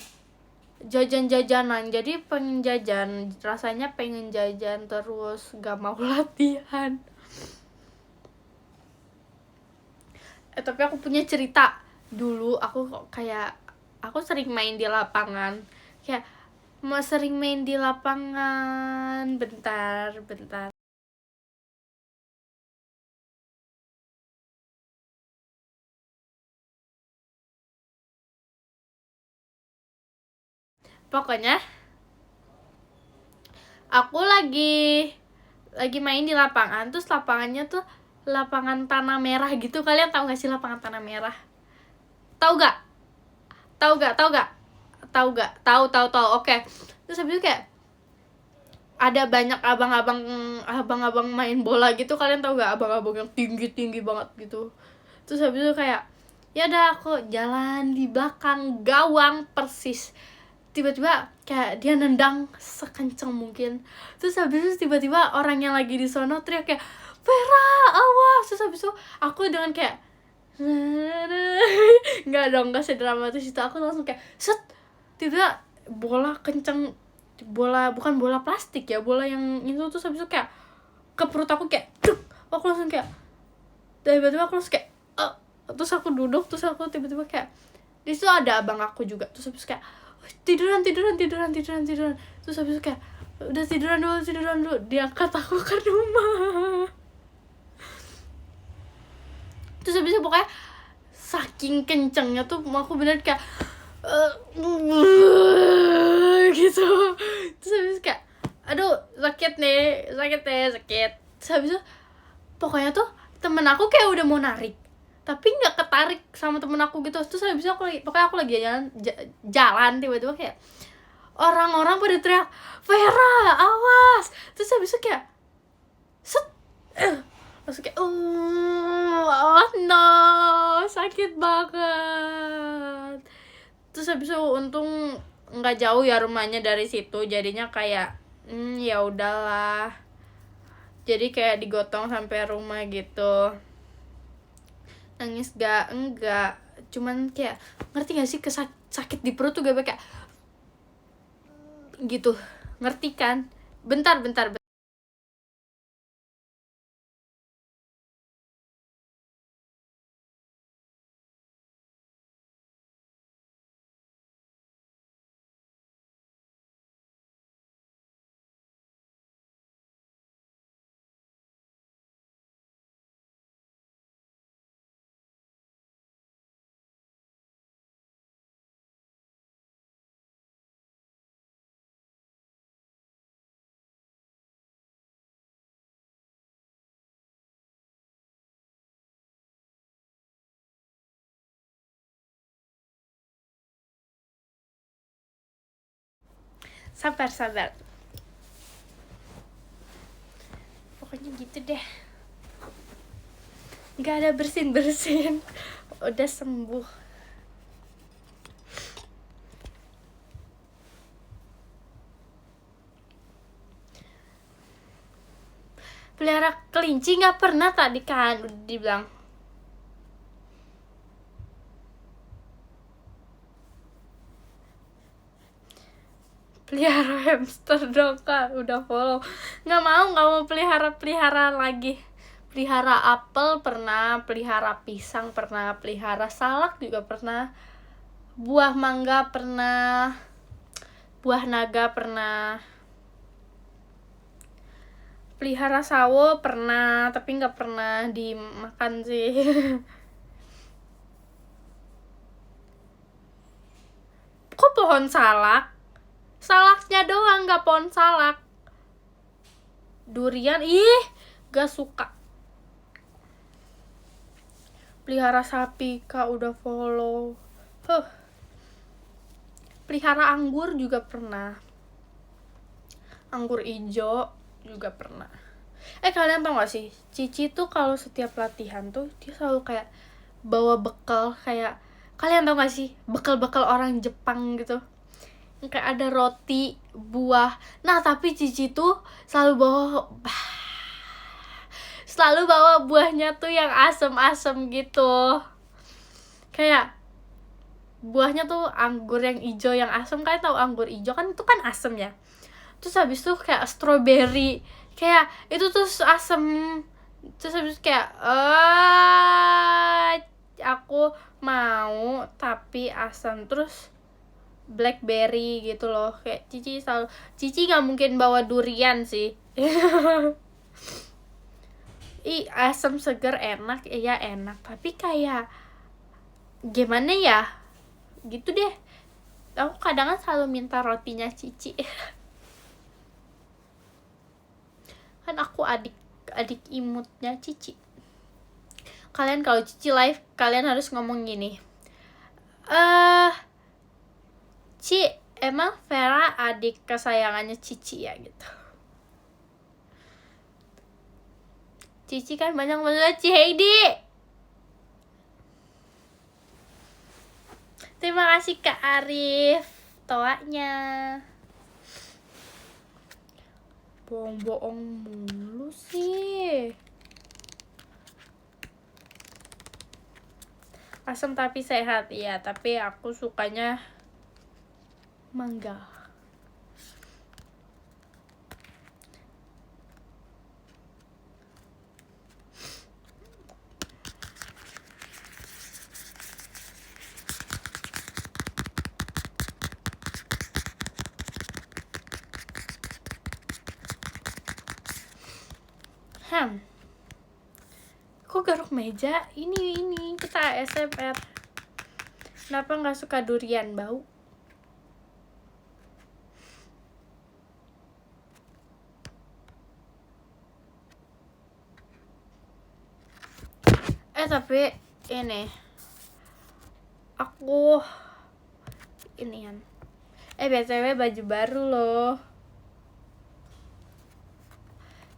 jajan-jajanan. Jadi pengen jajan, rasanya pengen jajan terus, gak mau latihan. Tapi aku punya cerita. Dulu aku sering main di lapangan. Kayak sering main di lapangan. Bentar. Pokoknya aku lagi main di lapangan. Terus lapangannya tuh lapangan tanah merah gitu. Kalian tahu gak sih lapangan tanah merah? Tahu gak? Tahu. Oke. Terus habis itu kayak ada banyak abang-abang main bola gitu. Kalian tahu gak abang-abang yang tinggi banget gitu? Terus habis itu kayak ya udah, aku jalan di belakang gawang persis. Tiba-tiba kayak dia nendang sekencang mungkin. Terus habis itu tiba-tiba orang yang lagi di sono teriak kayak, "Vera, awas!" Terus habis itu aku dengan kayak nggak sedramatis itu. Aku langsung kayak set, tiba-tiba bola kenceng, bukan bola plastik ya, bola yang itu. Terus habis itu kayak ke perut aku kayak duk. Aku langsung kayak tiba-tiba aku langsung kayak terus aku duduk. Terus aku tiba-tiba kayak di situ ada abang aku juga. Terus habis kayak tiduran. Terus habis itu kayak udah tiduran dulu, diangkat aku ke rumah. Terus habis itu pokoknya saking kencengnya tuh aku bener kayak gitu. Terus habis kayak aduh sakit. Terus habis itu pokoknya tuh temen aku kayak udah mau narik tapi nggak ketarik sama temen aku gitu. Terus habis itu aku lagi jalan tiba-tiba kayak orang-orang pada teriak, "Vera, awas!" Terus habis itu kayak set, langsung kayak oh no, sakit banget. Terus habis itu untung nggak jauh ya rumahnya dari situ, jadinya kayak ya udahlah, jadi kayak digotong sampai rumah gitu. Nangis enggak, cuman kayak ngerti gak sih sakit di perut tuh gak kayak gitu, ngerti kan? Bentar. Sabar. Pokoknya gitu deh. Nggak ada bersin. Udah sembuh. Pelihara kelinci nggak pernah tadi kan udah dibilang. Pelihara hamster dong kak, udah follow. Nggak mau pelihara lagi. Pelihara apel pernah, pelihara pisang pernah, pelihara salak juga pernah, buah mangga pernah, buah naga pernah, pelihara sawo pernah, tapi nggak pernah dimakan sih. Kok pohon salak? Salaknya doang, nggak pohon salak. Durian, gak suka. Pelihara sapi kak udah follow. Pelihara anggur juga pernah. Anggur ijo juga pernah. Kalian tau gak sih, Cici tuh kalau setiap latihan tuh dia selalu kayak bawa bekal, kayak kalian tau gak sih bekal-bekal orang Jepang gitu, kayak ada roti, buah. Nah tapi Cici tuh selalu bawa buahnya tuh yang asem-asem gitu. Kayak buahnya tuh anggur yang hijau yang asem. Kalian tahu anggur hijau kan itu kan asem ya. Terus habis itu kayak strawberry, kayak itu tuh asem. Terus habis itu kayak aku mau tapi asam. Terus blackberry gitu loh. Kayak Cici nggak mungkin bawa durian sih. Asam seger enak, iya enak, tapi kayak gimana ya gitu deh. Aku kadang selalu minta rotinya Cici. Kan aku adik imutnya Cici. Kalian kalau Cici live kalian harus ngomong gini, Ci, emang Vera adik kesayangannya Cici ya gitu. Cici kan banyak banget Ci Heidi. Terima kasih Kak Arif toanya. Bohong-bohong mulu sih. Asam tapi sehat ya, tapi aku sukanya mangga. Kok garuk meja? Ini kita ASMR. Kenapa nggak suka durian, bau? Tapi ini aku inian. BTW baju baru loh.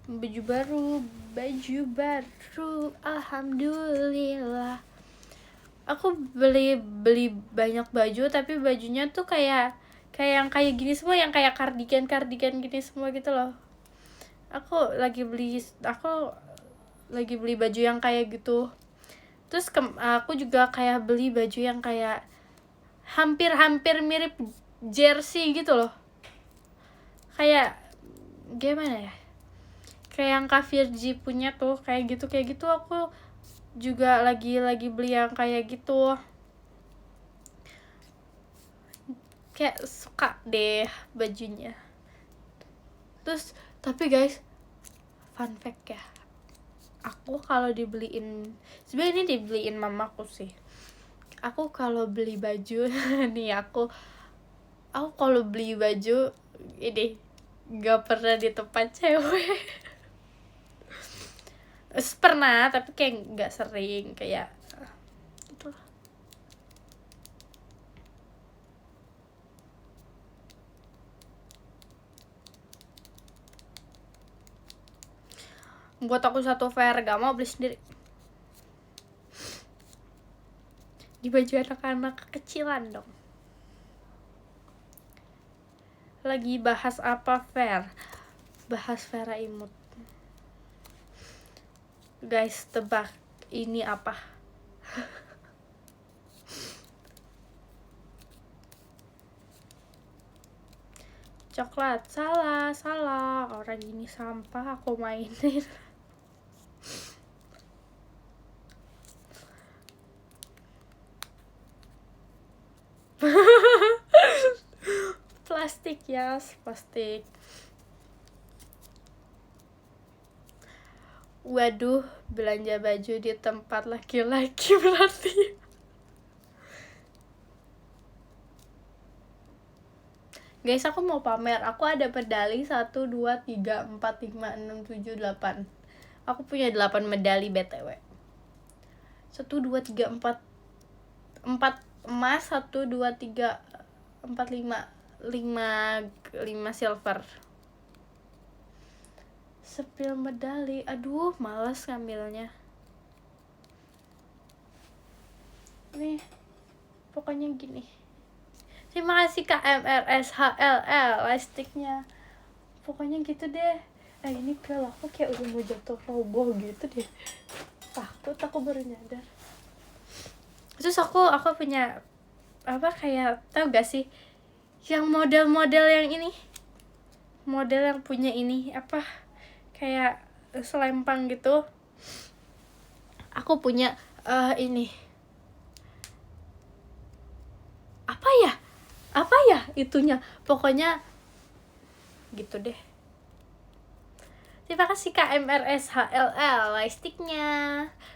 Baju baru, alhamdulillah. Aku beli banyak baju, tapi bajunya tuh kayak yang kayak gini semua, yang kayak kardigan gini semua gitu loh. Aku lagi beli baju yang kayak gitu. Terus aku juga kayak beli baju yang kayak hampir mirip jersey gitu loh. Kayak gimana ya? Kayak yang Kak Virgi punya tuh, kayak gitu aku juga lagi beli yang kayak gitu. Kayak suka deh bajunya. Terus tapi guys, fun fact ya, aku kalau sebenarnya ini dibeliin mamaku sih. Aku kalau beli baju nih, aku kalau beli baju ini gak pernah di tempat cewek. Pernah, tapi kayak gak sering, kayak gitu. buat aku satu fair, gak mau beli sendiri. Di baju anak-anak kecilan dong. Lagi bahas apa fair? Bahas Vera Imut. Guys, tebak ini apa? Coklat. Salah. Orang ini sampah aku mainin. Plastik, yes, plastik. Waduh, belanja baju di tempat laki-laki berarti. Guys, aku mau pamer. Aku ada medali 1, 2, 3, 4, 5, 6, 7, 8. Aku punya 8 medali BTW. 1, 2, 3, 4 emas, 1, 2, 3, 4, 5 silver. Sepil medali. Aduh, males ngambilnya. Nih, pokoknya gini. Terima kasih KMRSHLL lightsticknya. Pokoknya gitu deh. Ini pel aku kayak udah mau jatuh roboh gitu deh. Takut, aku baru nyadar. Terus aku punya apa, kayak tau gak sih yang model-model yang ini, model yang punya ini apa, kayak selempang gitu. Aku punya ini apa ya itunya, pokoknya gitu deh. Terima kasih KMRSHLL lightsticknya.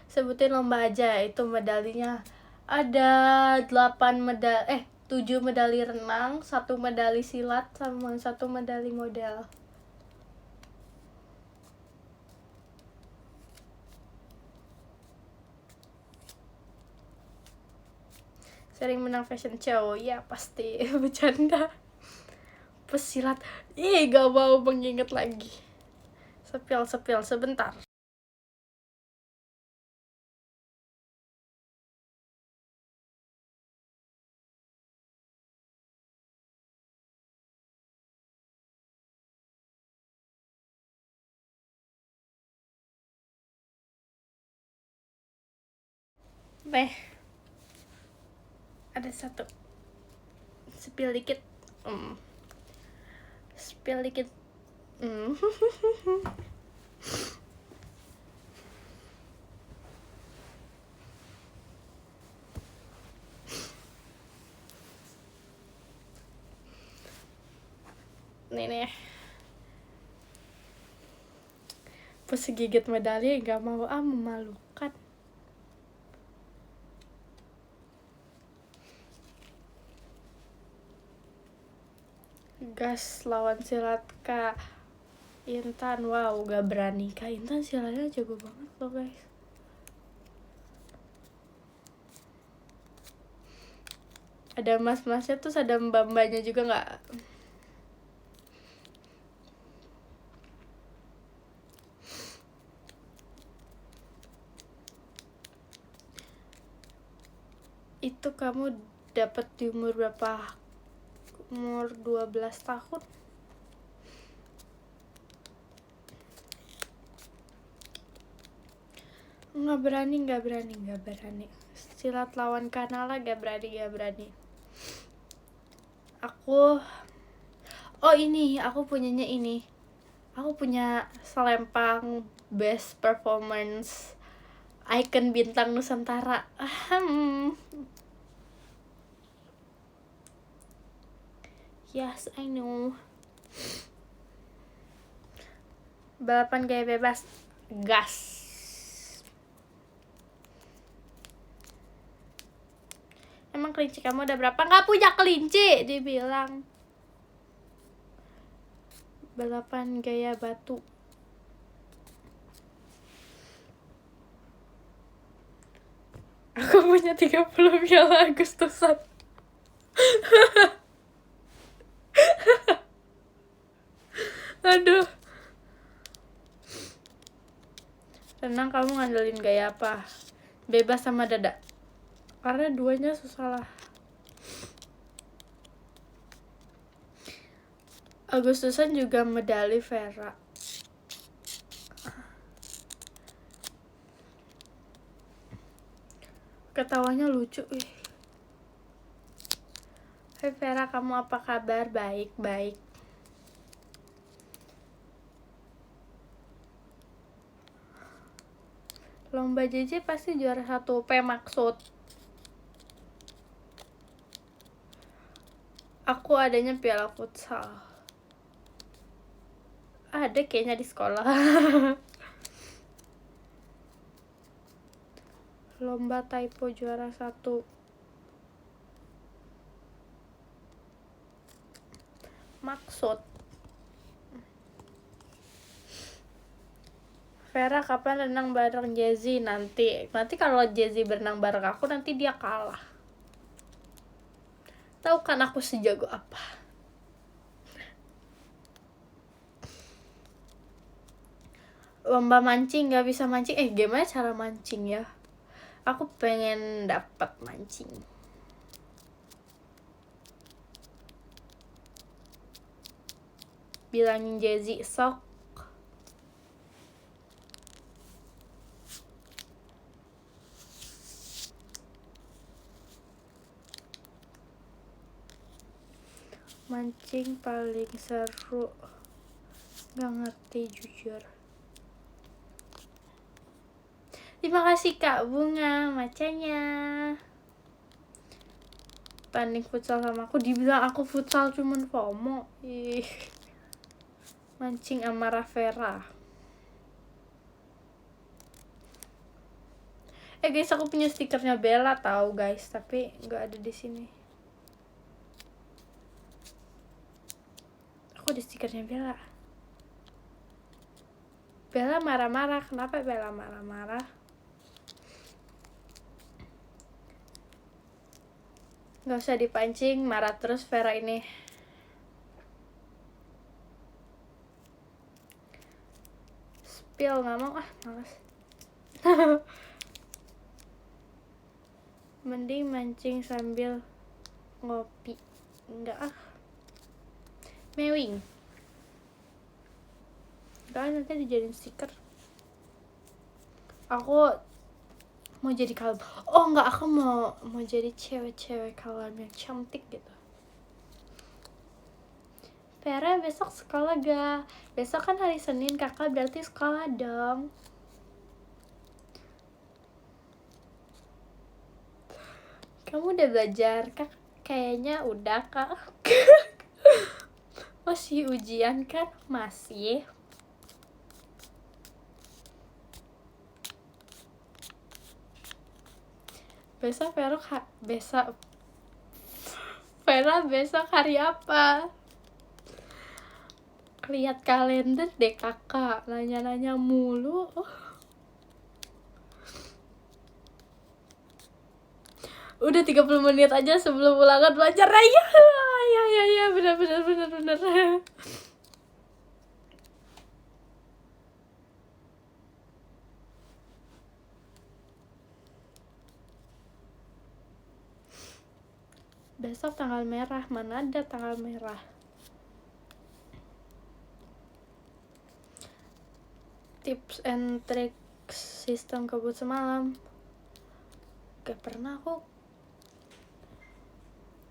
Sebutin lomba aja, itu medalinya ada 7 medali renang, 1 medali silat, sama 1 medali model. Sering menang fashion show, ya pasti. Bercanda. Pesilat, gak mau mengingat lagi. Sepil sebentar. Ada satu spill dikit. Nih pas gigit medali gak mau, memalukan. Gas lawan silat Kak Intan. Wow, gak berani. Kak Intan silatnya jago banget loh guys. Ada mas-masnya, terus ada mbak-mbaknya juga gak? Itu kamu dapat di umur berapa? Umur 12 tahun. Nggak berani. Silat lawan Kanala gak berani. Aku punyanya ini. Aku punya selempang best performance icon bintang Nusantara. Yes, I know. Balapan gaya bebas. Gas. Emang kelinci kamu udah berapa? Nggak punya kelinci, dibilang. Balapan gaya batu. Aku punya 30 piala Agustusan. Aduh. Renang kamu ngandelin gaya apa? Bebas sama dada. Karena duanya susah lah. Agustusan juga medali Vera. Ketawanya lucu. Hai Vera, kamu apa kabar? Baik. Lomba JJ pasti juara 1. P maksud. Aku adanya piala futsal. Ada kayaknya di sekolah. Lomba typo juara 1. Maksud. Vera kapan renang bareng Jezi? Nanti kalau Jezi berenang bareng aku nanti dia kalah. Tahu kan aku sejago apa? Lomba mancing, nggak bisa mancing. Gimana cara mancing ya? Aku pengen dapat mancing. Bilangin Jezi sok. Mancing paling seru. Gak ngerti jujur. Terima kasih Kak Bunga macanya. Tanding futsal sama aku, dibilang aku futsal cuman FOMO. Mancing Amara Vera. Guys, aku punya stikernya Bella tahu guys, tapi nggak ada di sini. Aku ada stikernya Bella. Bella marah-marah. Kenapa Bella marah-marah? Nggak usah dipancing, marah terus Vera ini. Spill nggak mau, males. Mending mancing sambil ngopi. Enggak Mewing. Enggak, nanti dijadiin stiker. Aku mau jadi kalem. Enggak, aku mau jadi cewek-cewek kalem yang cantik gitu. Vera, besok sekolah gak? Besok kan hari Senin, kakak berarti sekolah dong. Kamu udah belajar? Kak, kayaknya udah kak. Masih ujian kan? Masih. Besok Vera besok hari apa? Lihat kalender deh kakak, nanya-nanya mulu. Udah 30 menit aja sebelum ulangan belajar. Ya, bener. Besok tanggal merah, mana ada tanggal merah? Tips and tricks sistem kebut semalam. Gak pernah aku.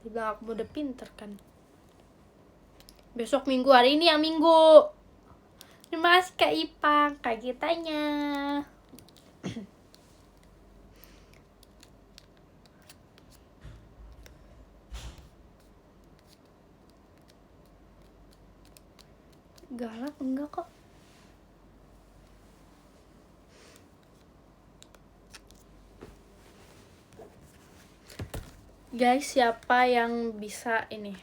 Dibilang aku udah pinter kan. Besok Minggu, hari ini yang Minggu. Terima kasih Kak Ipang, Kak Gitanya. Galak enggak kok. Guys, siapa yang bisa ini?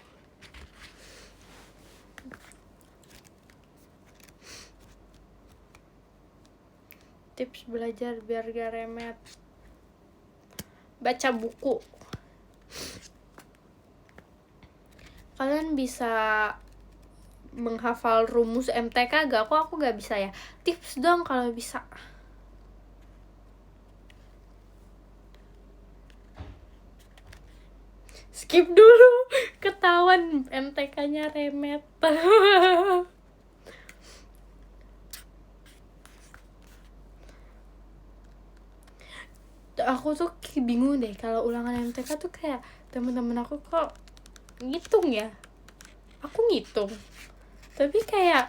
Tips belajar biar gak remet. Baca buku. Kalian bisa menghafal rumus MTK gak? Aku gak bisa ya. Tips dong kalau bisa. skip dulu, ketahuan MTK-nya remet. Aku tuh bingung deh kalau ulangan MTK tuh kayak temen-temen aku kok ngitung ya. Aku ngitung, tapi kayak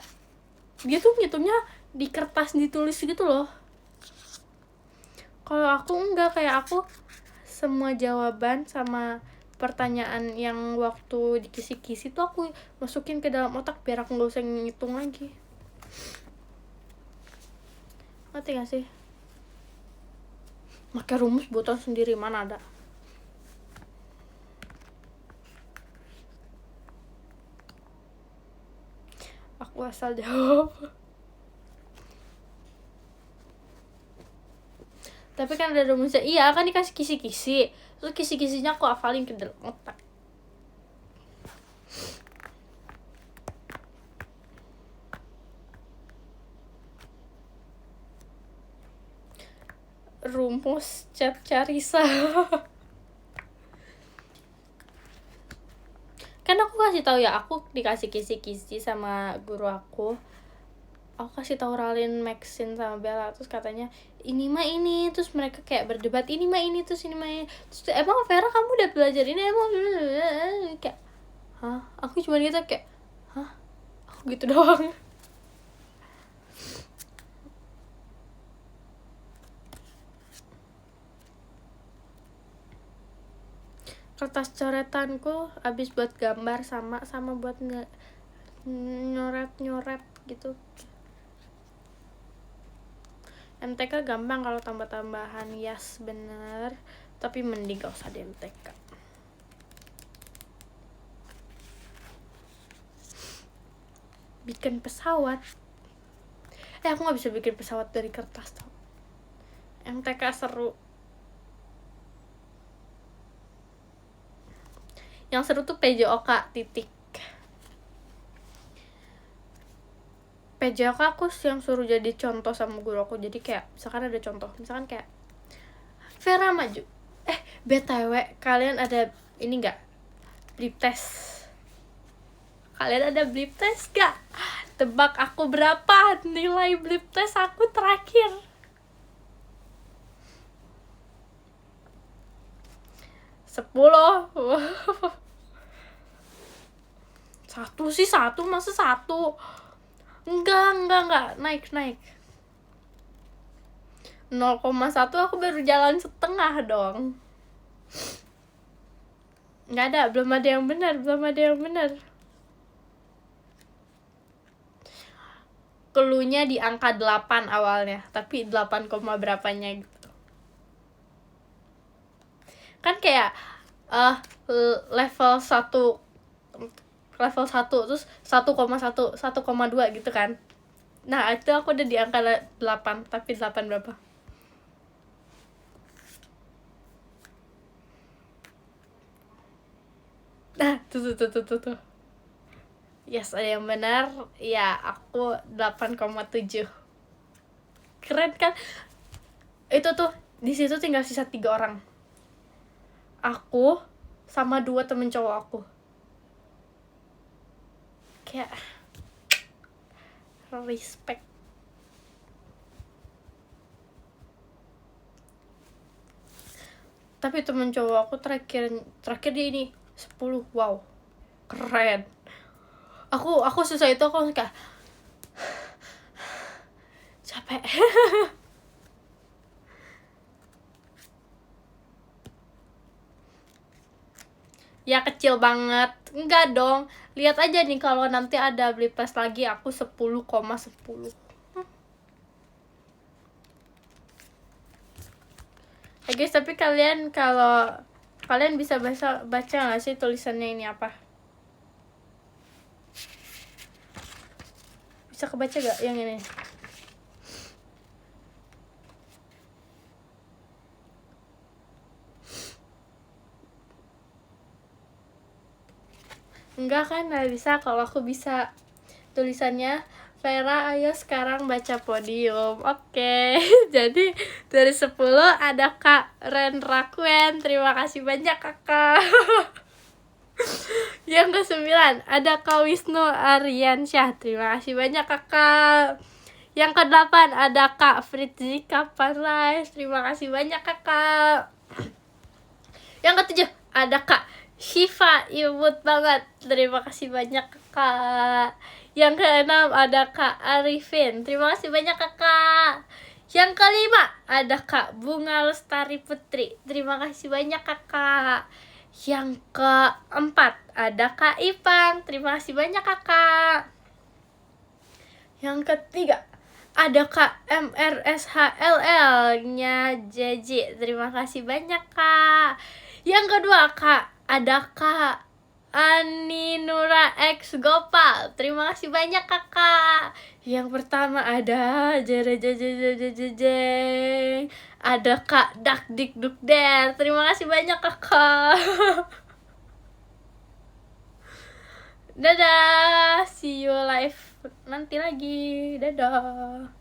dia tuh ngitungnya di kertas ditulis gitu loh. Kalau aku enggak, kayak aku semua jawaban sama pertanyaan yang waktu di kisi-kisi tuh aku masukin ke dalam otak biar aku nggak usah ngitung lagi. Ngerti gak sih? Pakai rumus buatan sendiri, mana ada. Aku asal jawab. Tapi kan ada rumusnya. Iya, kan dikasih kisi-kisi. Terus kisi-kisinya aku hafalin ke dalam otak. Rumus chat Carissa. Kan aku kasih tahu ya, aku dikasih kisi-kisi sama guru aku kasih tahu Ralin, Maxine sama Bella, terus katanya ini mah ini, terus mereka kayak berdebat ini mah ini, terus ini mah ini, terus emang Vera kamu udah belajar ini emang, kayak hah, aku cuma gitu kayak hah, aku gitu doang. Kertas coretanku habis buat gambar sama buat nyoret gitu. MTK gampang kalau tambah-tambahan, yes bener, tapi mending gak usah di MTK. Bikin pesawat, aku gak bisa bikin pesawat dari kertas tau. MTK seru. Yang seru tuh PJOK titik. PJOK aku yang suruh jadi contoh sama guru aku. Jadi kayak misalkan ada contoh, misalkan kayak Vera maju. BTW kalian ada ini gak? Blip test. Kalian ada blip test gak? Tebak aku berapa nilai blip test aku terakhir? 10. Satu sih, satu masa satu? Enggak, naik 0,1 aku baru jalan setengah dong. Nggak ada, belum ada yang benar. Cluenya di angka 8 awalnya, tapi 8, berapanya gitu. Kan kayak level 1 terus 1,1, 1,2 gitu kan. Nah, itu aku udah di angka 8, tapi 8 berapa? Nah, tuh. Yes, ada yang benar. Ya, aku 8,7. Keren kan? Itu tuh di situ tinggal sisa 3 orang. Aku sama 2 temen cowok aku. Kayak respect. Tapi temen cowok aku terakhir dia ini 10. Wow, keren. Aku susah itu, aku kayak capek. Ya kecil banget. Enggak dong. Lihat aja nih kalau nanti ada blip test lagi aku 10,10. Guys, tapi kalau kalian bisa baca nggak sih tulisannya ini apa? Bisa kebaca gak yang ini? Enggak kan, nggak bisa. Kalau aku bisa. Tulisannya Vera, ayo sekarang baca podium. Oke. Jadi dari 10 ada Kak Ren Rakuen. Terima kasih banyak kakak. Yang ke-9 ada Kak Wisnu Aryansyah. Terima kasih banyak kakak. Yang ke-8 ada Kak Fritzika Parlais. Terima kasih banyak kakak. Yang ke-7 ada Kak Shiva Imut banget. Terima kasih banyak kakak. Yang ke-6 ada Kak Arifin. Terima kasih banyak kakak. Yang ke-5 ada Kak Bunga Lestari Putri. Terima kasih banyak kakak. Yang ke-4 ada Kak Ipang. Terima kasih banyak kakak. Yang ke-3 ada Kak MRSHLL nya JJ. Terima kasih banyak kak. Yang kedua kak ada Kak Ani Nura X Gopal. Terima kasih banyak kakak. Yang pertama ada ada Kak Dak Dik Duk Der. Terima kasih banyak kakak. Dadah, see you live nanti lagi. Dadah.